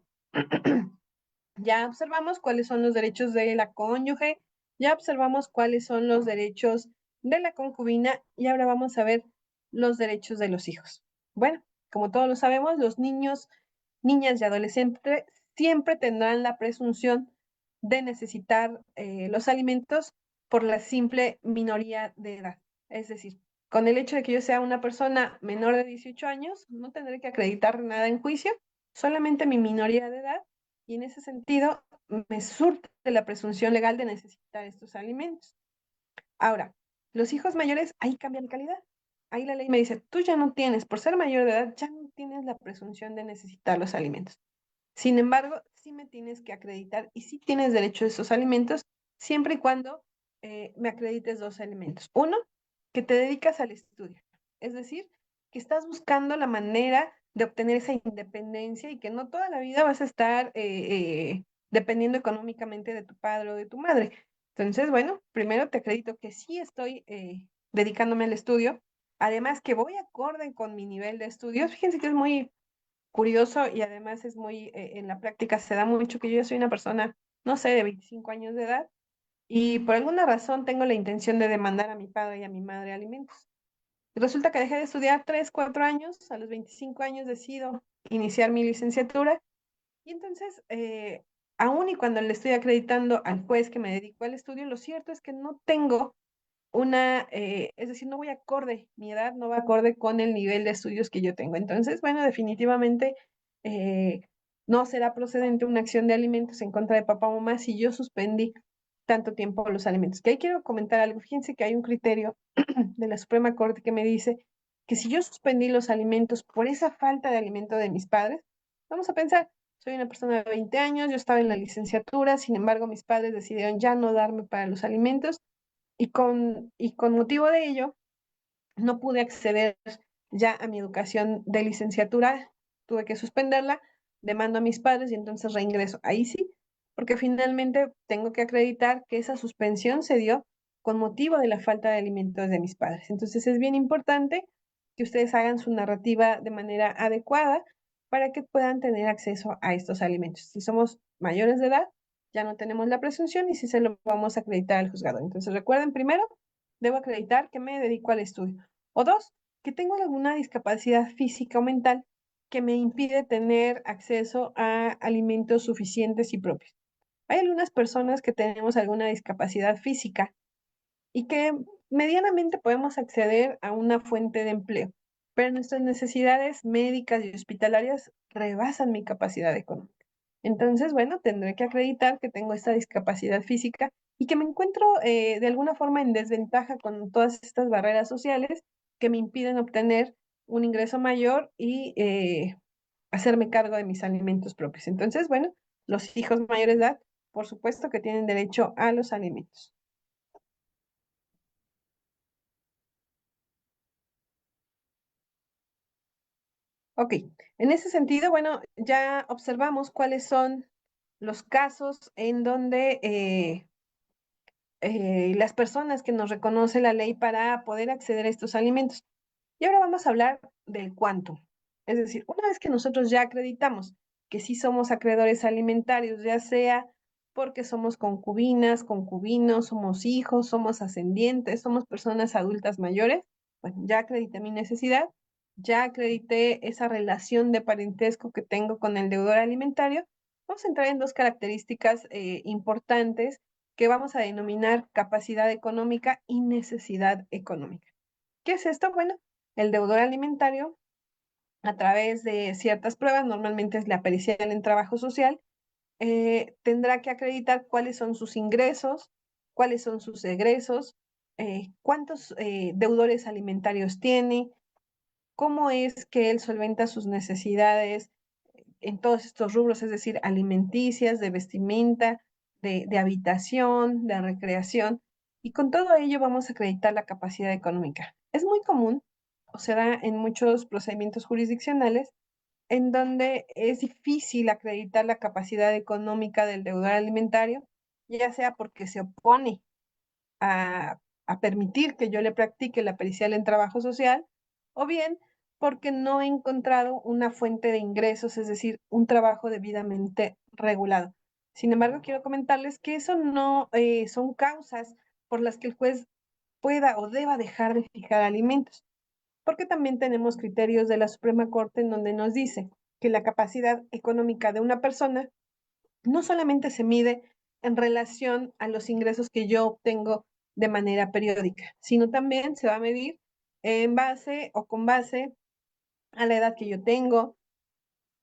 ya observamos cuáles son los derechos de la cónyuge, ya observamos cuáles son los derechos de la concubina y ahora vamos a ver los derechos de los hijos. Bueno, como todos lo sabemos, los niños, niñas y adolescentes siempre tendrán la presunción de necesitar los alimentos por la simple minoría de edad. Es decir, con el hecho de que yo sea una persona menor de 18 años, no tendré que acreditar nada en juicio, solamente mi minoría de edad y en ese sentido me surte la presunción legal de necesitar estos alimentos. Ahora, los hijos mayores, ahí cambia la calidad. Ahí la ley me dice, tú ya no tienes, por ser mayor de edad, ya no tienes la presunción de necesitar los alimentos. Sin embargo, sí me tienes que acreditar y sí tienes derecho a esos alimentos, siempre y cuando me acredites dos elementos. Uno, que te dedicas al estudio, es decir, que estás buscando la manera de obtener esa independencia y que no toda la vida vas a estar dependiendo económicamente de tu padre o de tu madre. Entonces, bueno, primero te acredito que sí estoy dedicándome al estudio, además que voy acorde con mi nivel de estudios. Fíjense que es muy curioso y además es muy, en la práctica se da mucho que yo soy una persona, no sé, de 25 años de edad y por alguna razón tengo la intención de demandar a mi padre y a mi madre alimentos. Y resulta que dejé de estudiar 3 4 años, a los 25 años decido iniciar mi licenciatura y entonces, aún y cuando le estoy acreditando al juez que me dedico al estudio, lo cierto es que no tengo es decir, no voy acorde, mi edad no va acorde con el nivel de estudios que yo tengo. Entonces, bueno, definitivamente eh, no será procedente una acción de alimentos en contra de papá o mamá si yo suspendí tanto tiempo los alimentos. Que ahí quiero comentar algo. Fíjense que hay un criterio de la Suprema Corte que me dice que si yo suspendí los alimentos por esa falta de alimento de mis padres, vamos a pensar, soy una persona de 20 años, yo estaba en la licenciatura, sin embargo, mis padres decidieron ya no darme para los alimentos y con motivo de ello no pude acceder ya a mi educación de licenciatura, tuve que suspenderla, demando a mis padres y entonces reingreso. Ahí sí, porque finalmente tengo que acreditar que esa suspensión se dio con motivo de la falta de alimentos de mis padres. Entonces es bien importante que ustedes hagan su narrativa de manera adecuada para que puedan tener acceso a estos alimentos. Si somos mayores de edad, ya no tenemos la presunción y sí se lo vamos a acreditar al juzgado. Entonces recuerden primero debo acreditar que me dedico al estudio. O dos, que tengo alguna discapacidad física o mental que me impide tener acceso a alimentos suficientes y propios. Hay algunas personas que tenemos alguna discapacidad física y que medianamente podemos acceder a una fuente de empleo, pero nuestras necesidades médicas y hospitalarias rebasan mi capacidad económica. Entonces, bueno, tendré que acreditar que tengo esta discapacidad física y que me encuentro de alguna forma en desventaja con todas estas barreras sociales que me impiden obtener un ingreso mayor y hacerme cargo de mis alimentos propios. Entonces, bueno, los hijos mayores de edad, por supuesto que tienen derecho a los alimentos. Ok, en ese sentido, bueno, ya observamos cuáles son los casos en donde las personas que nos reconoce la ley para poder acceder a estos alimentos. Y ahora vamos a hablar del cuánto. Es decir, una vez que nosotros ya acreditamos que sí somos acreedores alimentarios, ya sea porque somos concubinas, concubinos, somos hijos, somos ascendientes, somos personas adultas mayores, bueno, ya acredité mi necesidad, ya acredité esa relación de parentesco que tengo con el deudor alimentario. Vamos a entrar en dos características importantes que vamos a denominar capacidad económica y necesidad económica. ¿Qué es esto? Bueno, el deudor alimentario, a través de ciertas pruebas, normalmente es la pericial en trabajo social, tendrá que acreditar cuáles son sus ingresos, cuáles son sus egresos, cuántos deudores alimentarios tiene, cómo es que él solventa sus necesidades en todos estos rubros, es decir, alimenticias, de vestimenta, de habitación, de recreación, y con todo ello vamos a acreditar la capacidad económica. Es muy común, o se da en muchos procedimientos jurisdiccionales, en donde es difícil acreditar la capacidad económica del deudor alimentario, ya sea porque se opone a permitir que yo le practique la pericial en trabajo social, o bien porque no he encontrado una fuente de ingresos, es decir, un trabajo debidamente regulado. Sin embargo, quiero comentarles que eso no son causas por las que el juez pueda o deba dejar de fijar alimentos, porque también tenemos criterios de la Suprema Corte en donde nos dice que la capacidad económica de una persona no solamente se mide en relación a los ingresos que yo obtengo de manera periódica, sino también se va a medir en base o con base a la edad que yo tengo,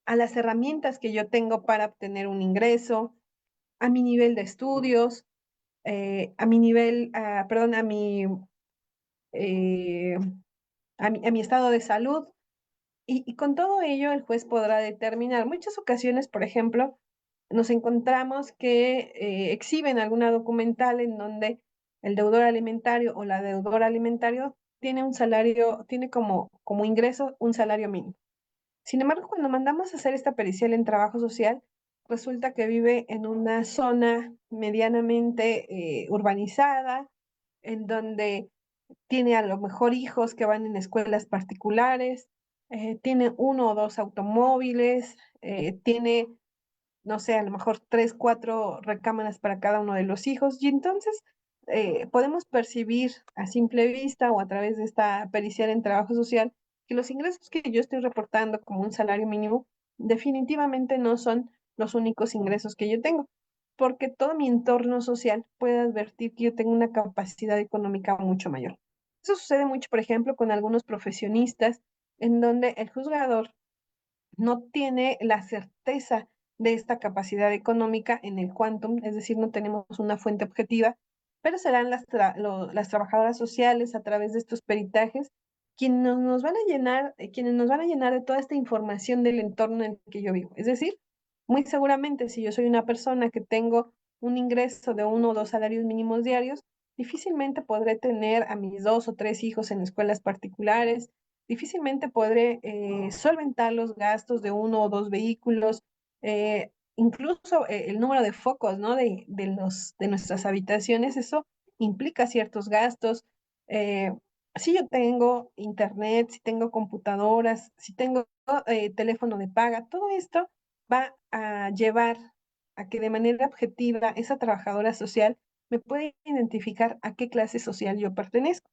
a las herramientas que yo tengo para obtener un ingreso, a mi nivel de estudios, a mi nivel, perdón, eh, a mi estado de salud. Y con todo ello, el juez podrá determinar. Muchas ocasiones, por ejemplo, nos encontramos que exhiben alguna documental en donde el deudor alimentario o la deudora alimentario tiene un salario, tiene como ingreso un salario mínimo. Sin embargo, cuando mandamos a hacer esta pericial en trabajo social, resulta que vive en una zona medianamente urbanizada, en donde tiene a lo mejor hijos que van en escuelas particulares, tiene uno o dos automóviles, tiene, no sé, a lo mejor tres, cuatro recámaras para cada uno de los hijos, y entonces podemos percibir a simple vista o a través de esta pericial en trabajo social que los ingresos que yo estoy reportando como un salario mínimo definitivamente no son los únicos ingresos que yo tengo, porque todo mi entorno social puede advertir que yo tengo una capacidad económica mucho mayor. Eso sucede mucho, por ejemplo, con algunos profesionistas en donde el juzgador no tiene la certeza de esta capacidad económica en el quantum, es decir, no tenemos una fuente objetiva, pero serán las trabajadoras sociales a través de estos peritajes quienes nos van a llenar, quienes nos van a llenar de toda esta información del entorno en el que yo vivo. Es decir, muy seguramente si yo soy una persona que tengo un ingreso de uno o dos salarios mínimos diarios, difícilmente podré tener a mis dos o tres hijos en escuelas particulares, difícilmente podré solventar los gastos de uno o dos vehículos, incluso el número de focos, ¿no? De nuestras habitaciones, eso implica ciertos gastos. Eh, si yo tengo internet, si tengo computadoras, si tengo teléfono de paga, todo esto va a llevar a que de manera objetiva esa trabajadora social me puede identificar a qué clase social yo pertenezco.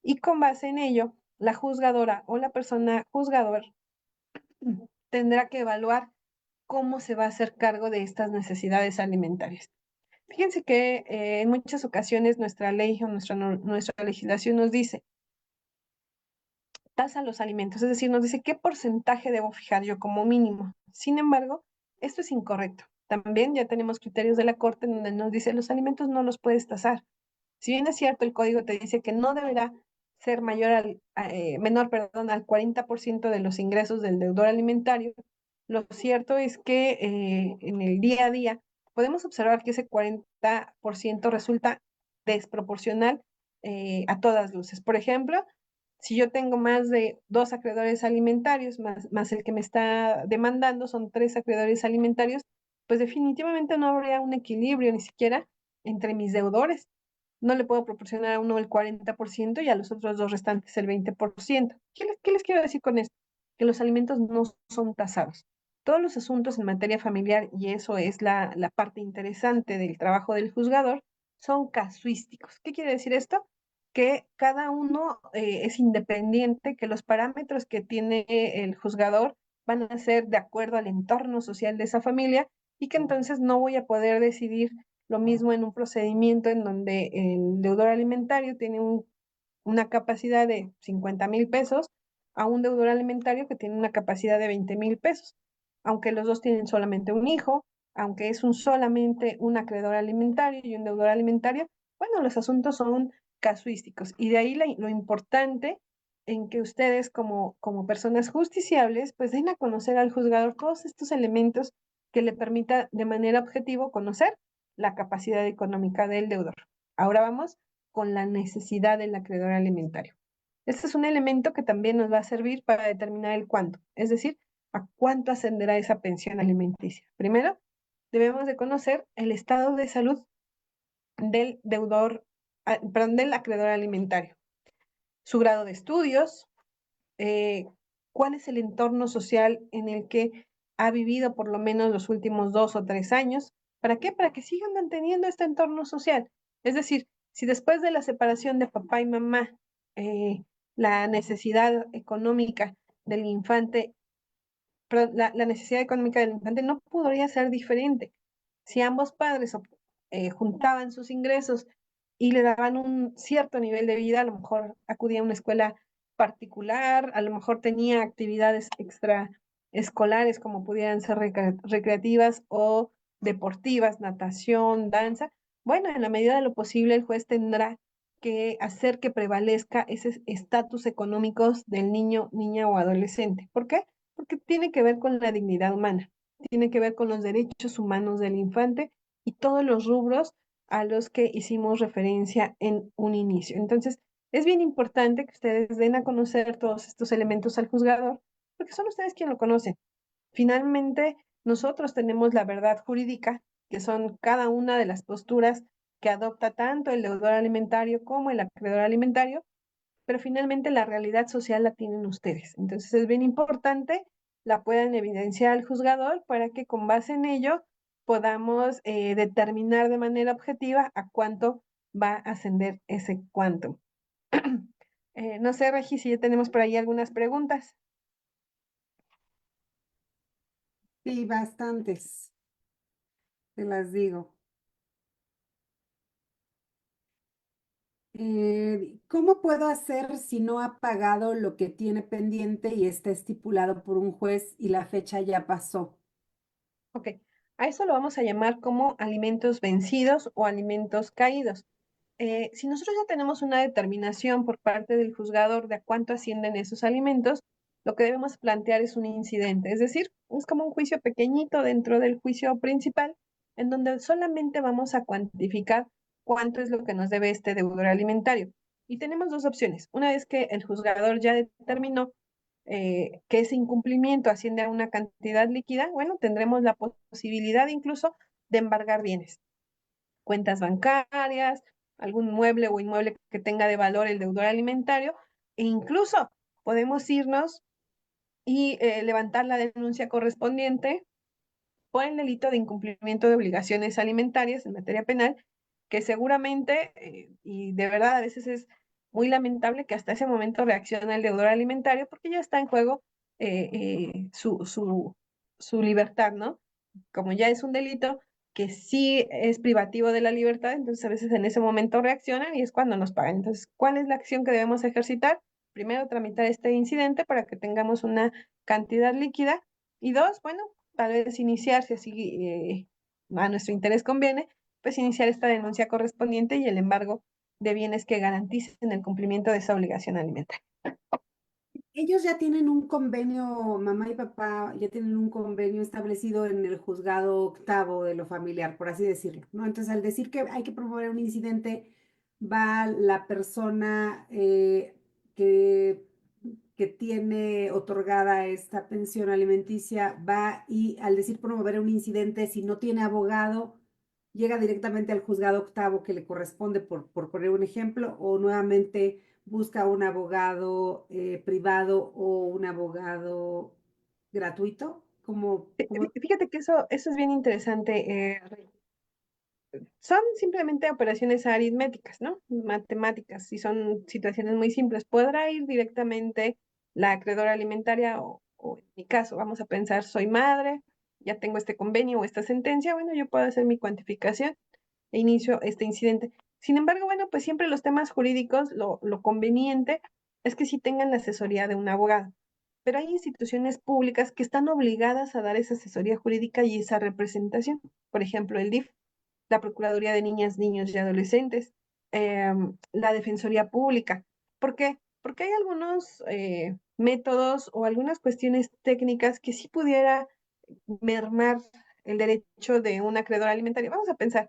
Y con base en ello, la juzgadora o la persona juzgador tendrá que evaluar cómo se va a hacer cargo de estas necesidades alimentarias. Fíjense que en muchas ocasiones nuestra ley o nuestra legislación nos dice, tasa los alimentos, es decir, nos dice qué porcentaje debo fijar yo como mínimo. Sin embargo, esto es incorrecto. También ya tenemos criterios de la Corte en donde nos dice los alimentos no los puedes tasar. Si bien es cierto, el código te dice que no deberá ser menor, perdón, al 40% de los ingresos del deudor alimentario, lo cierto es que en el día a día podemos observar que ese 40% resulta desproporcional a todas luces. Por ejemplo, si yo tengo más de dos acreedores alimentarios, más el que me está demandando, son tres acreedores alimentarios, pues definitivamente no habría un equilibrio ni siquiera entre mis deudores. No le puedo proporcionar a uno el 40% y a los otros dos restantes el 20%. ¿Qué les quiero decir con esto? Que los alimentos no son tasados. Todos los asuntos en materia familiar, y eso es la parte interesante del trabajo del juzgador, son casuísticos. ¿Qué quiere decir esto? Que cada uno es independiente, que los parámetros que tiene el juzgador van a ser de acuerdo al entorno social de esa familia y que entonces no voy a poder decidir lo mismo en un procedimiento en donde el deudor alimentario tiene una capacidad de 50,000 pesos a un deudor alimentario que tiene una capacidad de 20,000 pesos. Aunque los dos tienen solamente un hijo, aunque es solamente un acreedor alimentario y un deudor alimentario, bueno, los asuntos son casuísticos. Y de ahí lo importante en que ustedes como personas justiciables, pues den a conocer al juzgador todos estos elementos que le permita de manera objetiva conocer la capacidad económica del deudor. Ahora vamos con la necesidad del acreedor alimentario. Este es un elemento que también nos va a servir para determinar el cuánto, es decir, a cuánto ascenderá esa pensión alimenticia. Primero, debemos de conocer el estado de salud del del acreedor alimentario, su grado de estudios, eh, cuál es el entorno social en el que ha vivido por lo menos los últimos 2 o 3 años. ¿Para qué? Para que sigan manteniendo este entorno social. Es decir, si después de la separación de papá y mamá, eh, la necesidad económica del infante, perdón, la necesidad económica del infante no podría ser diferente. Si ambos padres juntaban sus ingresos y le daban un cierto nivel de vida, a lo mejor acudía a una escuela particular, a lo mejor tenía actividades extraescolares como pudieran ser recreativas o deportivas, natación, danza. Bueno, en la medida de lo posible el juez tendrá que hacer que prevalezca ese estatus económico del niño, niña o adolescente. ¿Por qué? Porque tiene que ver con la dignidad humana, tiene que ver con los derechos humanos del infante y todos los rubros a los que hicimos referencia en un inicio. Entonces, es bien importante que ustedes den a conocer todos estos elementos al juzgador, porque son ustedes quienes lo conocen. Finalmente, nosotros tenemos la verdad jurídica, que son cada una de las posturas que adopta tanto el deudor alimentario como el acreedor alimentario, pero finalmente la realidad social la tienen ustedes. Entonces es bien importante la puedan evidenciar al juzgador para que con base en ello podamos determinar de manera objetiva a cuánto va a ascender ese cuánto. No sé, Regi, si ya tenemos por ahí algunas preguntas. Sí, bastantes, te las digo. ¿Cómo puedo hacer si no ha pagado lo que tiene pendiente y está estipulado por un juez y la fecha ya pasó? Ok, a eso lo vamos a llamar como alimentos vencidos o alimentos caídos. Si nosotros ya tenemos una determinación por parte del juzgador de a cuánto ascienden esos alimentos, lo que debemos plantear es un incidente, es decir, es como un juicio pequeñito dentro del juicio principal, en donde solamente vamos a cuantificar cuánto es lo que nos debe este deudor alimentario. Y tenemos dos opciones. Una vez que el juzgador ya determinó que ese incumplimiento asciende a una cantidad líquida, bueno, tendremos la posibilidad incluso de embargar bienes, cuentas bancarias, algún mueble o inmueble que tenga de valor el deudor alimentario, e incluso podemos irnos y levantar la denuncia correspondiente por el delito de incumplimiento de obligaciones alimentarias en materia penal, que seguramente, y de verdad a veces es muy lamentable que hasta ese momento reacciona el deudor alimentario porque ya está en juego su libertad, ¿no? Como ya es un delito que sí es privativo de la libertad, entonces a veces en ese momento reaccionan y es cuando nos pagan. Entonces, ¿cuál es la acción que debemos ejercitar? Primero, tramitar este incidente para que tengamos una cantidad líquida y dos, bueno, tal vez iniciar, si así a nuestro interés conviene, pues iniciar esta denuncia correspondiente y el embargo de bienes que garanticen el cumplimiento de esa obligación alimentaria. Ellos ya tienen un convenio, mamá y papá ya tienen un convenio establecido en el juzgado octavo de lo familiar, por así decirlo, ¿no? Entonces, al decir que hay que promover un incidente, va la persona que, que tiene otorgada esta pensión alimenticia, va y al decir promover un incidente, si no tiene abogado, llega directamente al juzgado octavo que le corresponde, por poner un ejemplo, o nuevamente busca un abogado privado o un abogado gratuito, como Fíjate que eso es bien interesante. Son simplemente operaciones aritméticas, ¿no? Matemáticas, y son situaciones muy simples. Podrá ir directamente la acreedora alimentaria o en mi caso, vamos a pensar, soy madre, ya tengo este convenio o esta sentencia, bueno, yo puedo hacer mi cuantificación e inicio este incidente. Sin embargo, bueno, pues siempre los temas jurídicos, lo conveniente es que sí tengan la asesoría de un abogado. Pero hay instituciones públicas que están obligadas a dar esa asesoría jurídica y esa representación. Por ejemplo, el DIF, la Procuraduría de Niñas, Niños y Adolescentes, la Defensoría Pública. ¿Por qué? Porque hay algunos métodos o algunas cuestiones técnicas que sí pudiera mermar el derecho de un acreedor alimentario. Vamos a pensar,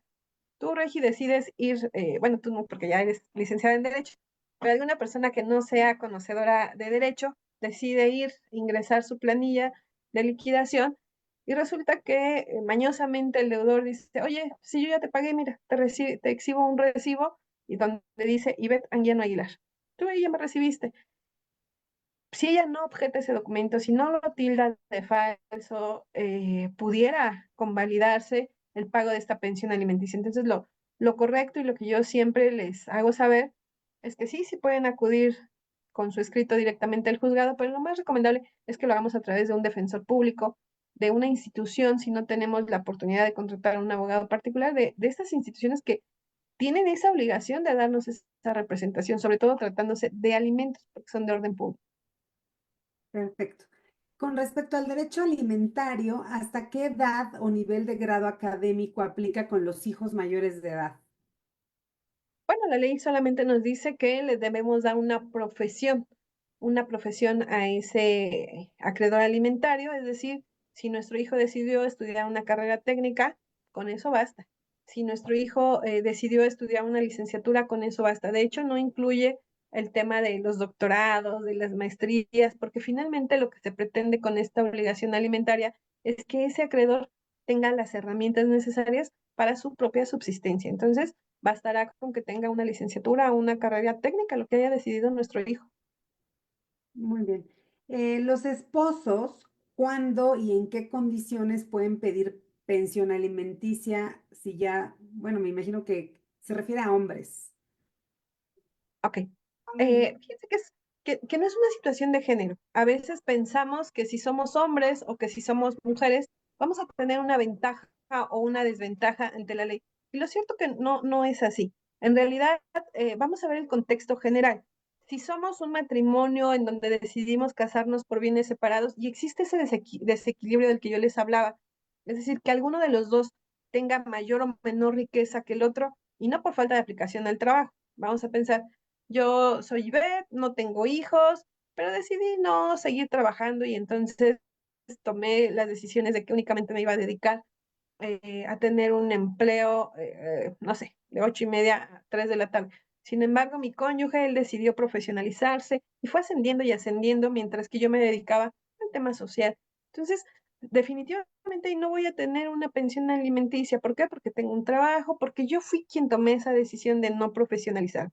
tú, Regi, decides ir, bueno, tú no, porque ya eres licenciada en Derecho, pero alguna persona que no sea conocedora de Derecho decide ir, ingresar su planilla de liquidación y resulta que mañosamente el deudor dice, oye, si yo ya te pagué, mira, te exhibo un recibo y donde dice Ivette Anguiano Aguilar. Tú ya me recibiste. Si ella no objeta ese documento, si no lo tilda de falso, pudiera convalidarse el pago de esta pensión alimenticia. Entonces, lo correcto y lo que yo siempre les hago saber es que sí pueden acudir con su escrito directamente al juzgado, pero lo más recomendable es que lo hagamos a través de un defensor público, de una institución, si no tenemos la oportunidad de contratar a un abogado particular, de estas instituciones que tienen esa obligación de darnos esa representación, sobre todo tratándose de alimentos, porque son de orden público. perfecto. Con respecto al derecho alimentario, ¿hasta qué edad o nivel de grado académico aplica con los hijos mayores de edad? Bueno, la ley solamente nos dice que le debemos dar una profesión a ese acreedor alimentario, es decir, si nuestro hijo decidió estudiar una carrera técnica, con eso basta. Si nuestro hijo decidió estudiar una licenciatura, con eso basta. De hecho, no incluye el tema de los doctorados, de las maestrías, porque finalmente lo que se pretende con esta obligación alimentaria es que ese acreedor tenga las herramientas necesarias para su propia subsistencia. Entonces, bastará con que tenga una licenciatura o una carrera técnica, lo que haya decidido nuestro hijo. Muy bien. Los esposos, ¿cuándo y en qué condiciones pueden pedir pensión alimenticia si ya, bueno, me imagino que se refiere a hombres? Ok. Muy bien. Fíjense que no es una situación de género. A veces pensamos que si somos hombres o que si somos mujeres, vamos a tener una ventaja o una desventaja ante la ley. Y lo cierto que no es así. En realidad, vamos a ver el contexto general. Si somos un matrimonio en donde decidimos casarnos por bienes separados y existe ese desequilibrio del que yo les hablaba, es decir, que alguno de los dos tenga mayor o menor riqueza que el otro, y no por falta de aplicación al trabajo. Vamos a pensar, yo soy Ivette, no tengo hijos, pero decidí no seguir trabajando y entonces tomé las decisiones de que únicamente me iba a dedicar a tener un empleo, no sé, de 8:30 a 3 de la tarde. Sin embargo, mi cónyuge, él decidió profesionalizarse y fue ascendiendo y ascendiendo mientras que yo me dedicaba al tema social. Entonces, definitivamente no voy a tener una pensión alimenticia. ¿Por qué? Porque tengo un trabajo, porque yo fui quien tomé esa decisión de no profesionalizar.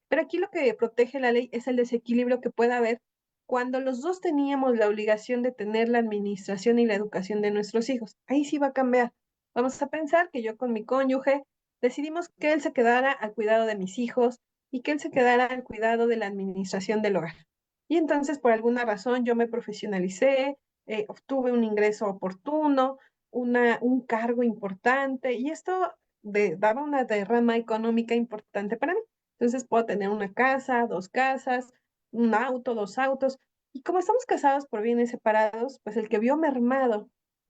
Pero aquí lo que protege la ley es el desequilibrio que pueda haber cuando los dos teníamos la obligación de tener la administración y la educación de nuestros hijos. Ahí sí va a cambiar. Vamos a pensar que yo con mi cónyuge decidimos que él se quedara al cuidado de mis hijos y que él se quedara al cuidado de la administración del hogar. Y entonces, por alguna razón, yo me profesionalicé, obtuve un ingreso oportuno, un cargo importante, y esto daba una derrama económica importante para mí. Entonces, puedo tener una casa, dos casas, un auto, dos autos. Y como estamos casados por bienes separados, pues el que vio mermado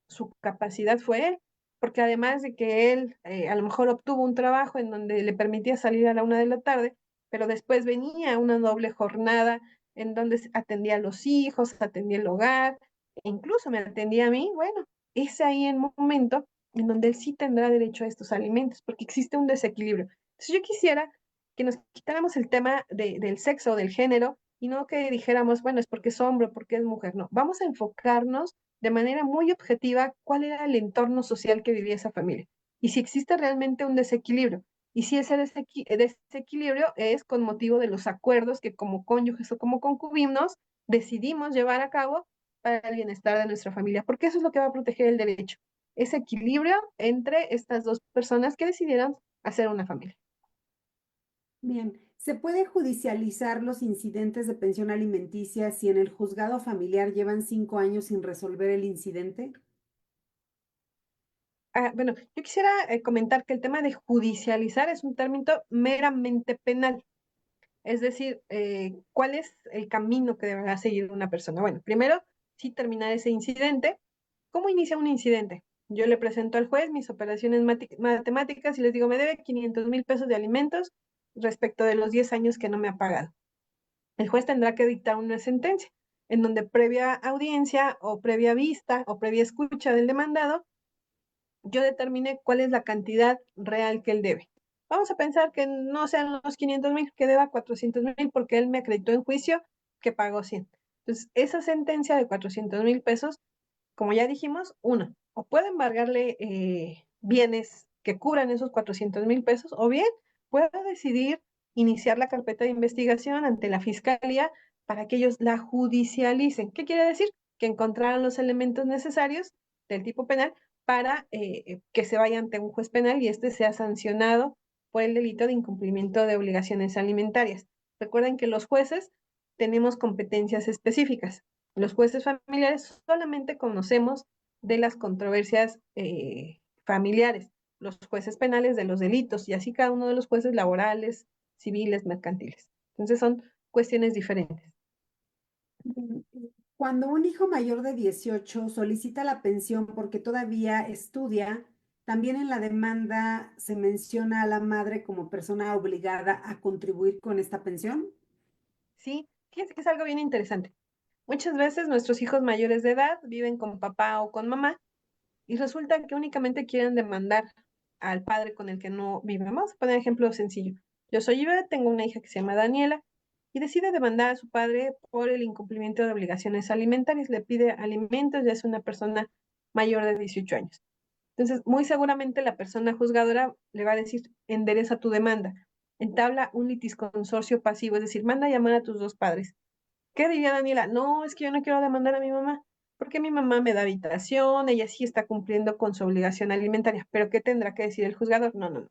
su capacidad fue él, porque además de que él a lo mejor obtuvo un trabajo en donde le permitía salir a la 1 de la tarde, pero después venía una doble jornada en donde atendía a los hijos, atendía el hogar, e incluso me atendía a mí. Bueno, es ahí el momento en donde él sí tendrá derecho a estos alimentos, porque existe un desequilibrio. Entonces yo quisiera que nos quitáramos el tema del sexo o del género y no que dijéramos, bueno, es porque es hombre o porque es mujer. No, vamos a enfocarnos de manera muy objetiva cuál era el entorno social que vivía esa familia y si existe realmente un desequilibrio. Y si ese desequilibrio es con motivo de los acuerdos que como cónyuges o como concubinos decidimos llevar a cabo para el bienestar de nuestra familia, porque eso es lo que va a proteger el derecho, ese equilibrio entre estas dos personas que decidieran hacer una familia. Bien, ¿se puede judicializar los incidentes de pensión alimenticia si en el juzgado familiar llevan 5 años sin resolver el incidente? Bueno, yo quisiera comentar que el tema de judicializar es un término meramente penal. Es decir, ¿cuál es el camino que deberá seguir una persona? Bueno, primero, sí terminar ese incidente. ¿Cómo inicia un incidente? Yo le presento al juez mis operaciones matemáticas y les digo, me debe 500,000 pesos de alimentos respecto de los 10 años que no me ha pagado. El juez tendrá que dictar una sentencia en donde previa audiencia o previa vista o previa escucha del demandado, yo determine cuál es la cantidad real que él debe. Vamos a pensar que no sean los 500,000, que deba 400,000 porque él me acreditó en juicio que pagó 100. Entonces, esa sentencia de 400,000 pesos, como ya dijimos, uno, o puede embargarle bienes que cubran esos 400,000 pesos, o bien puede decidir iniciar la carpeta de investigación ante la fiscalía para que ellos la judicialicen. ¿Qué quiere decir? Que encontraran los elementos necesarios del tipo penal para que se vaya ante un juez penal y este sea sancionado por el delito de incumplimiento de obligaciones alimentarias. Recuerden que los jueces tenemos competencias específicas. Los jueces familiares solamente conocemos de las controversias familiares, los jueces penales de los delitos y así cada uno de los jueces laborales, civiles, mercantiles. Entonces son cuestiones diferentes. Bien, cuando un hijo mayor de 18 solicita la pensión porque todavía estudia, también en la demanda se menciona a la madre como persona obligada a contribuir con esta pensión. Sí, fíjense que es algo bien interesante. Muchas veces nuestros hijos mayores de edad viven con papá o con mamá y resulta que únicamente quieren demandar al padre con el que no vivimos. Vamos a poner ejemplo sencillo. Yo soy Iber, tengo una hija que se llama Daniela y decide demandar a su padre por el incumplimiento de obligaciones alimentarias. Le pide alimentos, ya es una persona mayor de 18 años. Entonces, muy seguramente la persona juzgadora le va a decir, endereza tu demanda, entabla un litisconsorcio pasivo, es decir, manda a llamar a tus dos padres. ¿Qué diría Daniela? No, es que yo no quiero demandar a mi mamá, porque mi mamá me da habitación, ella sí está cumpliendo con su obligación alimentaria, pero ¿qué tendrá que decir el juzgador? No, no, no.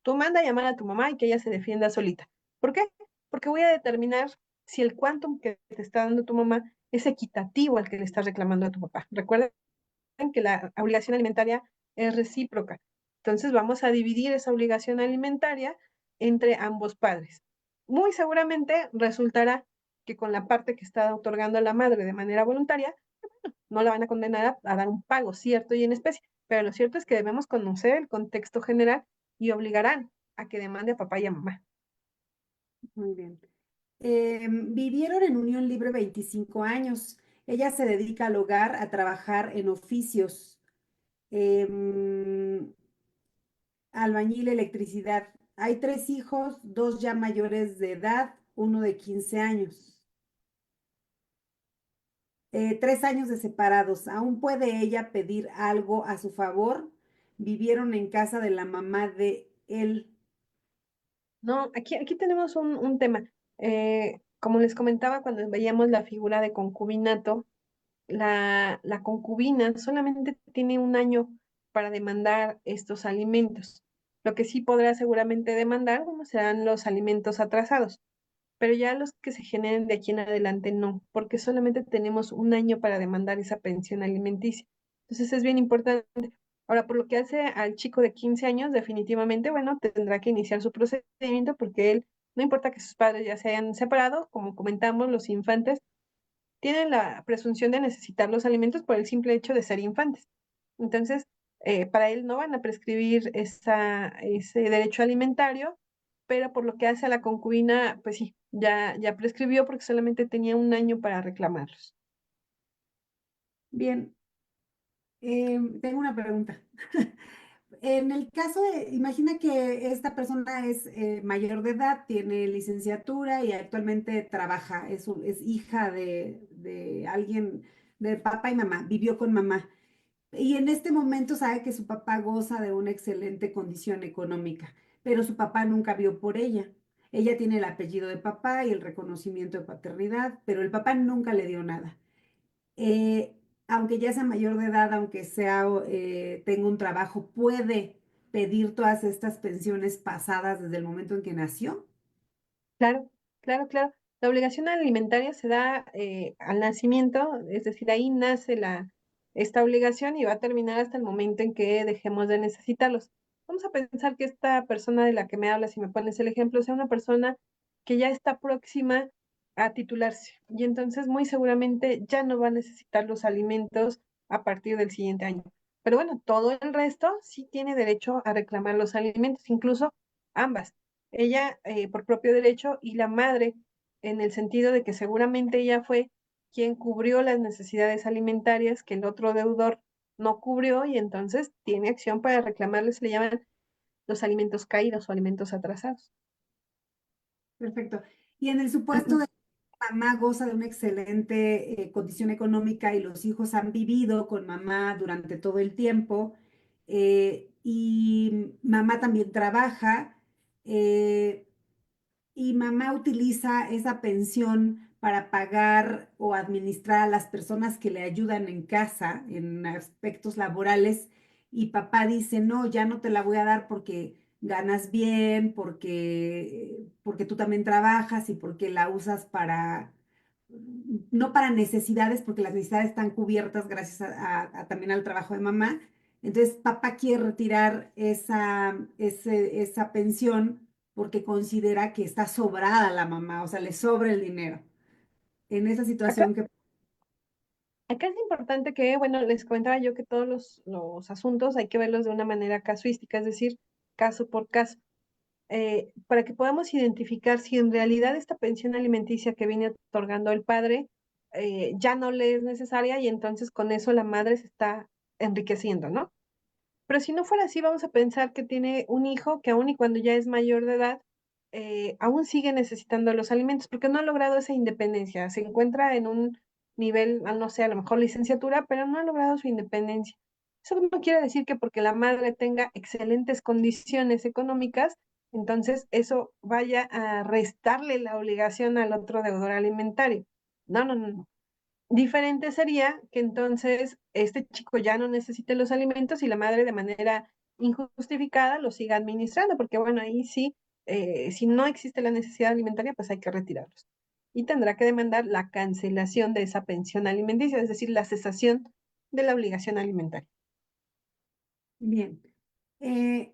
Tú manda a llamar a tu mamá y que ella se defienda solita. ¿Por qué? Porque voy a determinar si el quantum que te está dando tu mamá es equitativo al que le estás reclamando a tu papá. Recuerden que la obligación alimentaria es recíproca. Entonces vamos a dividir esa obligación alimentaria entre ambos padres. Muy seguramente resultará que con la parte que está otorgando a la madre de manera voluntaria, no la van a condenar a dar un pago cierto y en especie, pero lo cierto es que debemos conocer el contexto general y obligarán a que demande a papá y a mamá. Muy bien. Vivieron en unión libre 25 años. Ella se dedica al hogar, a trabajar en oficios, em, albañil, electricidad. Hay 3 hijos, dos ya mayores de edad, uno de 15 años. 3 años de separados. ¿Aún puede ella pedir algo a su favor? Vivieron en casa de la mamá de él. No, aquí tenemos un tema. Como les comentaba cuando veíamos la figura de concubinato, la concubina solamente tiene un año para demandar estos alimentos. Lo que sí podrá seguramente demandar, bueno, serán los alimentos atrasados, pero ya los que se generen de aquí en adelante no, porque solamente tenemos un año para demandar esa pensión alimenticia. Entonces es bien importante. Ahora, por lo que hace al chico de 15 años, definitivamente, bueno, tendrá que iniciar su procedimiento porque él, no importa que sus padres ya se hayan separado, como comentamos, los infantes tienen la presunción de necesitar los alimentos por el simple hecho de ser infantes. Entonces, para él no van a prescribir ese derecho alimentario, pero por lo que hace a la concubina, pues sí, ya prescribió porque solamente tenía un año para reclamarlos. Bien, tengo una pregunta. En el caso de, imagina que esta persona es mayor de edad, tiene licenciatura y actualmente trabaja, es hija de alguien, de papá y mamá, vivió con mamá. Y en este momento sabe que su papá goza de una excelente condición económica, pero su papá nunca vio por ella. Ella tiene el apellido de papá y el reconocimiento de paternidad, pero el papá nunca le dio nada. Aunque ya sea mayor de edad, aunque sea, tenga un trabajo, puede pedir todas estas pensiones pasadas desde el momento en que nació. Claro, claro, claro. La obligación alimentaria se da al nacimiento, es decir, ahí nace esta obligación y va a terminar hasta el momento en que dejemos de necesitarlos. Vamos a pensar que esta persona de la que me hablas, si me pones el ejemplo, sea una persona que ya está próxima a titularse y entonces muy seguramente ya no va a necesitar los alimentos a partir del siguiente año. Pero bueno, todo el resto sí tiene derecho a reclamar los alimentos, incluso ambas ella por propio derecho y la madre en el sentido de que seguramente ella fue quien cubrió las necesidades alimentarias que el otro deudor no cubrió y entonces tiene acción para reclamarles, se le llaman los alimentos caídos o alimentos atrasados. Perfecto. Y en el supuesto de que mamá goza de una excelente condición económica y los hijos han vivido con mamá durante todo el tiempo, y mamá también trabaja, eh, y mamá utiliza esa pensión para pagar o administrar a las personas que le ayudan en casa en aspectos laborales y papá dice, no, ya no te la voy a dar porque ganas bien, porque tú también trabajas y porque la usas para, no para necesidades, porque las necesidades están cubiertas gracias también al trabajo de mamá. Entonces, papá quiere retirar esa pensión porque considera que está sobrada la mamá, o sea, le sobra el dinero. En esa Acá, situación que... acá es importante que, bueno, les comentaba yo que todos los asuntos hay que verlos de una manera casuística, es decir, caso por caso. Para que podamos identificar si en realidad esta pensión alimenticia que viene otorgando el padre ya no le es necesaria y entonces con eso la madre se está enriqueciendo, ¿no? Pero si no fuera así, vamos a pensar que tiene un hijo que aún y cuando ya es mayor de edad, aún sigue necesitando los alimentos porque no ha logrado esa independencia. Se encuentra en un nivel, no sé, a lo mejor licenciatura, pero no ha logrado su independencia. Eso no quiere decir que porque la madre tenga excelentes condiciones económicas, entonces eso vaya a restarle la obligación al otro deudor alimentario. No, no, no, no. Diferente sería que entonces este chico ya no necesite los alimentos y la madre de manera injustificada los siga administrando, porque bueno, ahí sí, si no existe la necesidad alimentaria, pues hay que retirarlos. Y tendrá que demandar la cancelación de esa pensión alimenticia, es decir, la cesación de la obligación alimentaria. Bien.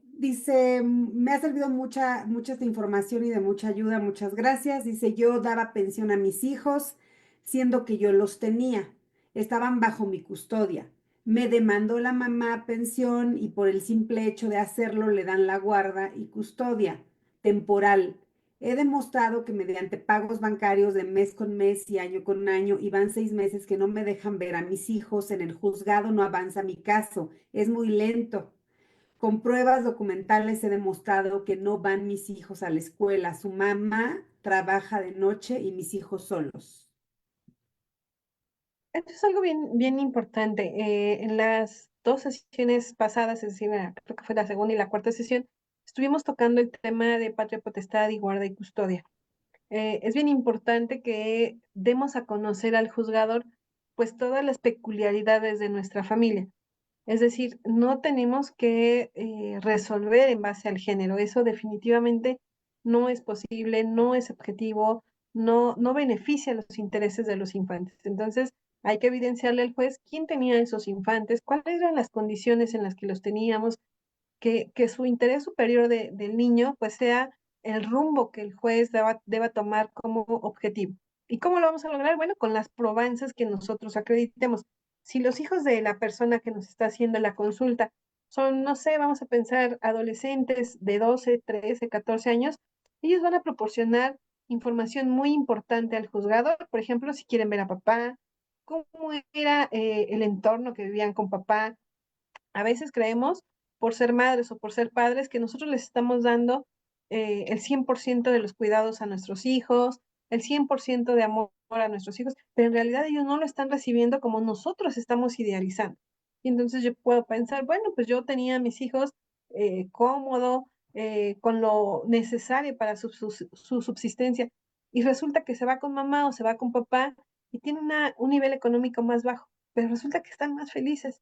Dice, me ha servido mucha esta información y de mucha ayuda, muchas gracias. Dice, yo daba pensión a mis hijos, siendo que yo los tenía. Estaban bajo mi custodia. Me demandó la mamá pensión y por el simple hecho de hacerlo le dan la guarda y custodia temporal. He demostrado que mediante pagos bancarios de mes con mes y año con año, y van 6 meses que no me dejan ver a mis hijos, en el juzgado no avanza mi caso, es muy lento. Con pruebas documentales he demostrado que no van mis hijos a la escuela. Su mamá trabaja de noche y mis hijos solos. Esto es algo bien importante. En las dos sesiones pasadas, es decir, creo que fue la segunda y la cuarta sesión, estuvimos tocando el tema de patria potestad y guarda y custodia. Es bien importante que demos a conocer al juzgador pues todas las peculiaridades de nuestra familia. Es decir, no tenemos que resolver en base al género. Eso definitivamente no es posible, no es objetivo, no beneficia los intereses de los infantes. Entonces, hay que evidenciarle al juez quién tenía esos infantes, cuáles eran las condiciones en las que los teníamos, que su interés superior del niño pues sea el rumbo que el juez deba tomar como objetivo. ¿Y cómo lo vamos a lograr? Bueno, con las probanzas que nosotros acreditemos. Si los hijos de la persona que nos está haciendo la consulta son, no sé, vamos a pensar adolescentes de 12, 13, 14 años, ellos van a proporcionar información muy importante al juzgador, por ejemplo, si quieren ver a papá, cómo era el entorno que vivían con papá. A veces creemos, por ser madres o por ser padres, que nosotros les estamos dando el 100% de los cuidados a nuestros hijos, el 100% de amor a nuestros hijos, pero en realidad ellos no lo están recibiendo como nosotros estamos idealizando. Y entonces yo puedo pensar, bueno, pues yo tenía a mis hijos cómodo, con lo necesario para su subsistencia, y resulta que se va con mamá o se va con papá y tiene un nivel económico más bajo, pero resulta que están más felices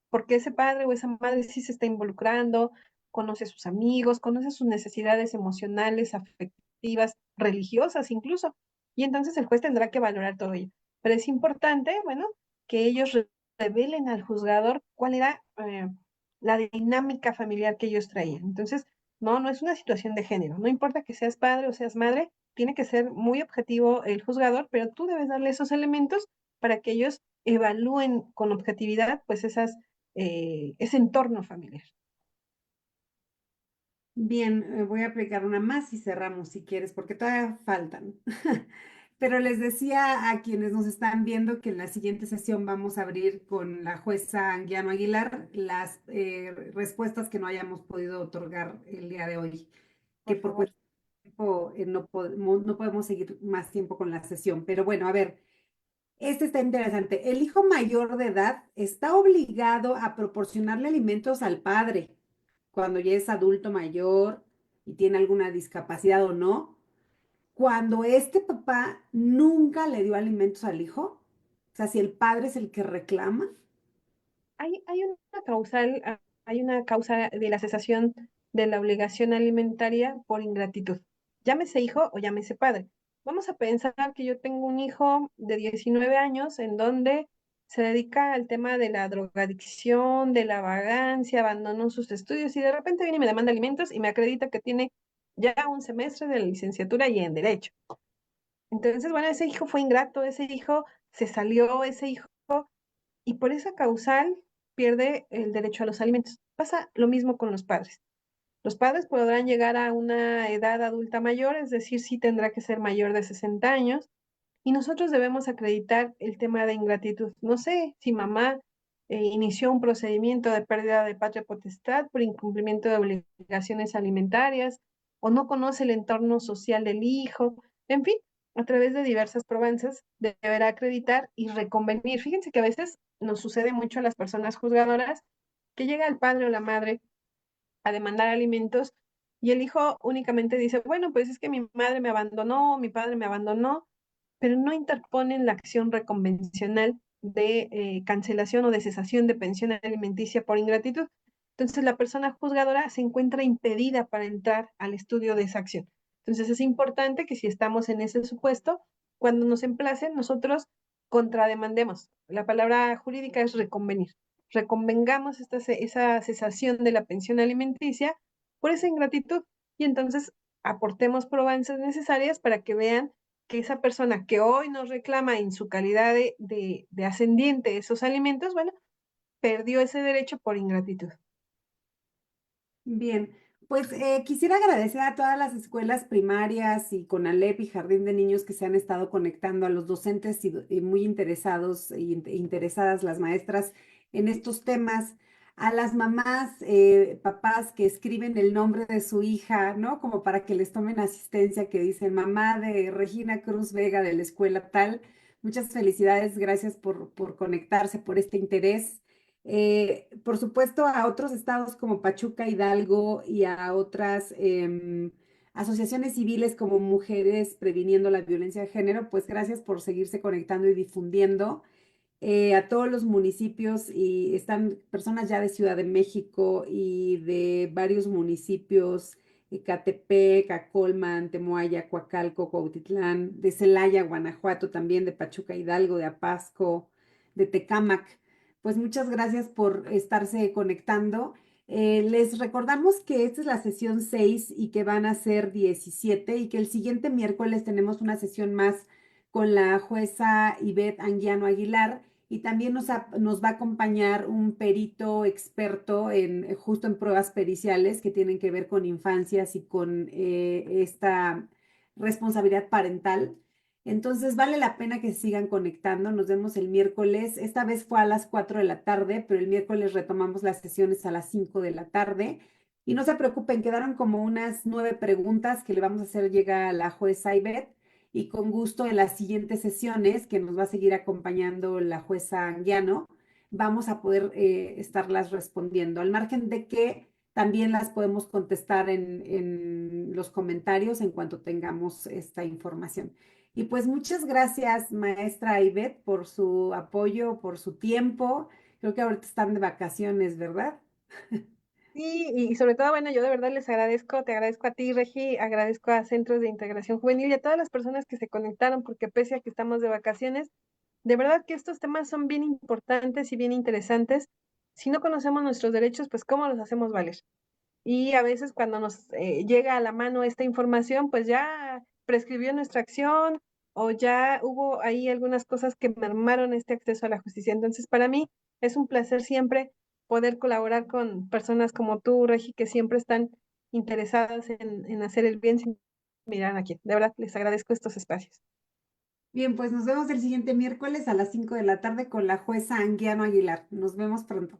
porque ese padre o esa madre sí se está involucrando, conoce a sus amigos, conoce sus necesidades emocionales, afectivas, religiosas incluso. Y entonces el juez tendrá que valorar todo ello. Pero es importante, bueno, que ellos revelen al juzgador cuál era la dinámica familiar que ellos traían. Entonces, no es una situación de género. No importa que seas padre o seas madre, tiene que ser muy objetivo el juzgador, pero tú debes darle esos elementos para que ellos evalúen con objetividad pues ese entorno familiar. Bien, voy a aplicar una más y cerramos si quieres, porque todavía faltan. Pero les decía a quienes nos están viendo que en la siguiente sesión vamos a abrir con la jueza Anguiano Aguilar las respuestas que no hayamos podido otorgar el día de hoy, que Por por favor. cuestión de tiempo no podemos seguir más tiempo con la sesión. Pero bueno, a ver, este está interesante. El hijo mayor de edad está obligado a proporcionarle alimentos al padre cuando ya es adulto mayor y tiene alguna discapacidad o no, cuando este papá nunca le dio alimentos al hijo, o sea, si el padre es el que reclama. Hay una causa de la cesación de la obligación alimentaria por ingratitud. Llámese hijo o llámese padre. Vamos a pensar que yo tengo un hijo de 19 años en donde se dedica al tema de la drogadicción, de la vagancia, abandonó sus estudios y de repente viene y me demanda alimentos y me acredita que tiene ya un semestre de licenciatura y en derecho. Entonces, bueno, ese hijo fue ingrato, ese hijo se salió, ese hijo, y por esa causal pierde el derecho a los alimentos. Pasa lo mismo con los padres. Los padres podrán llegar a una edad adulta mayor, es decir, sí tendrá que ser mayor de 60 años, y nosotros debemos acreditar el tema de ingratitud. No sé si mamá inició un procedimiento de pérdida de patria potestad por incumplimiento de obligaciones alimentarias o no conoce el entorno social del hijo. En fin, a través de diversas probanzas deberá acreditar y reconvenir. Fíjense que a veces nos sucede mucho a las personas juzgadoras que llega el padre o la madre a demandar alimentos y el hijo únicamente dice, bueno, pues es que mi madre me abandonó, mi padre me abandonó, pero no interponen la acción reconvencional de cancelación o de cesación de pensión alimenticia por ingratitud. Entonces la persona juzgadora se encuentra impedida para entrar al estudio de esa acción. Entonces es importante que si estamos en ese supuesto, cuando nos emplacen, nosotros contrademandemos. La palabra jurídica es reconvenir. Reconvengamos esa cesación de la pensión alimenticia por esa ingratitud y entonces aportemos probanzas necesarias para que vean que esa persona que hoy nos reclama en su calidad de ascendiente esos alimentos, bueno, perdió ese derecho por ingratitud. Bien, pues quisiera agradecer a todas las escuelas primarias y CONALEP y Jardín de Niños que se han estado conectando, a los docentes y muy interesados e interesadas las maestras en estos temas, a las mamás, papás que escriben el nombre de su hija, ¿no? Como para que les tomen asistencia, que dicen mamá de Regina Cruz Vega de la escuela tal. Muchas felicidades, gracias por conectarse, por este interés. Por supuesto, a otros estados como Pachuca, Hidalgo y a otras asociaciones civiles como Mujeres Previniendo la Violencia de Género, pues gracias por seguirse conectando y difundiendo. a todos los municipios y están personas ya de Ciudad de México y de varios municipios, Ecatepec, Acolman, Temoaya, Coacalco, Cuautitlán, de Celaya, Guanajuato también, de Pachuca Hidalgo, de Apasco, de Tecámac. Pues muchas gracias por estarse conectando. Les recordamos que esta es la sesión 6 y que van a ser 17 y que el siguiente miércoles tenemos una sesión más con la jueza Ivette Anguiano Aguilar y también nos va a acompañar un perito experto justo en pruebas periciales que tienen que ver con infancias y con esta responsabilidad parental. Entonces vale la pena que se sigan conectando. Nos vemos el miércoles. Esta vez fue a las 4 de la tarde, pero el miércoles retomamos las sesiones a las 5 de la tarde. Y no se preocupen, quedaron como unas 9 preguntas que le vamos a hacer llegar a la jueza Ivette y con gusto en las siguientes sesiones que nos va a seguir acompañando la jueza Anguiano, vamos a poder estarlas respondiendo, al margen de que también las podemos contestar en los comentarios en cuanto tengamos esta información. Y pues muchas gracias, maestra Ivette, por su apoyo, por su tiempo. Creo que ahorita están de vacaciones, ¿verdad? Sí, y sobre todo, bueno, yo de verdad les agradezco, te agradezco a ti, Regi, agradezco a Centros de Integración Juvenil y a todas las personas que se conectaron, porque pese a que estamos de vacaciones, de verdad que estos temas son bien importantes y bien interesantes. Si no conocemos nuestros derechos, pues ¿cómo los hacemos valer? Y a veces cuando nos llega a la mano esta información, pues ya prescribió nuestra acción o ya hubo ahí algunas cosas que mermaron este acceso a la justicia. Entonces, para mí es un placer siempre poder colaborar con personas como tú, Regi, que siempre están interesadas en hacer el bien sin mirar a quién. De verdad, les agradezco estos espacios. Bien, pues nos vemos el siguiente miércoles a las 5 de la tarde con la jueza Anguiano Aguilar. Nos vemos pronto.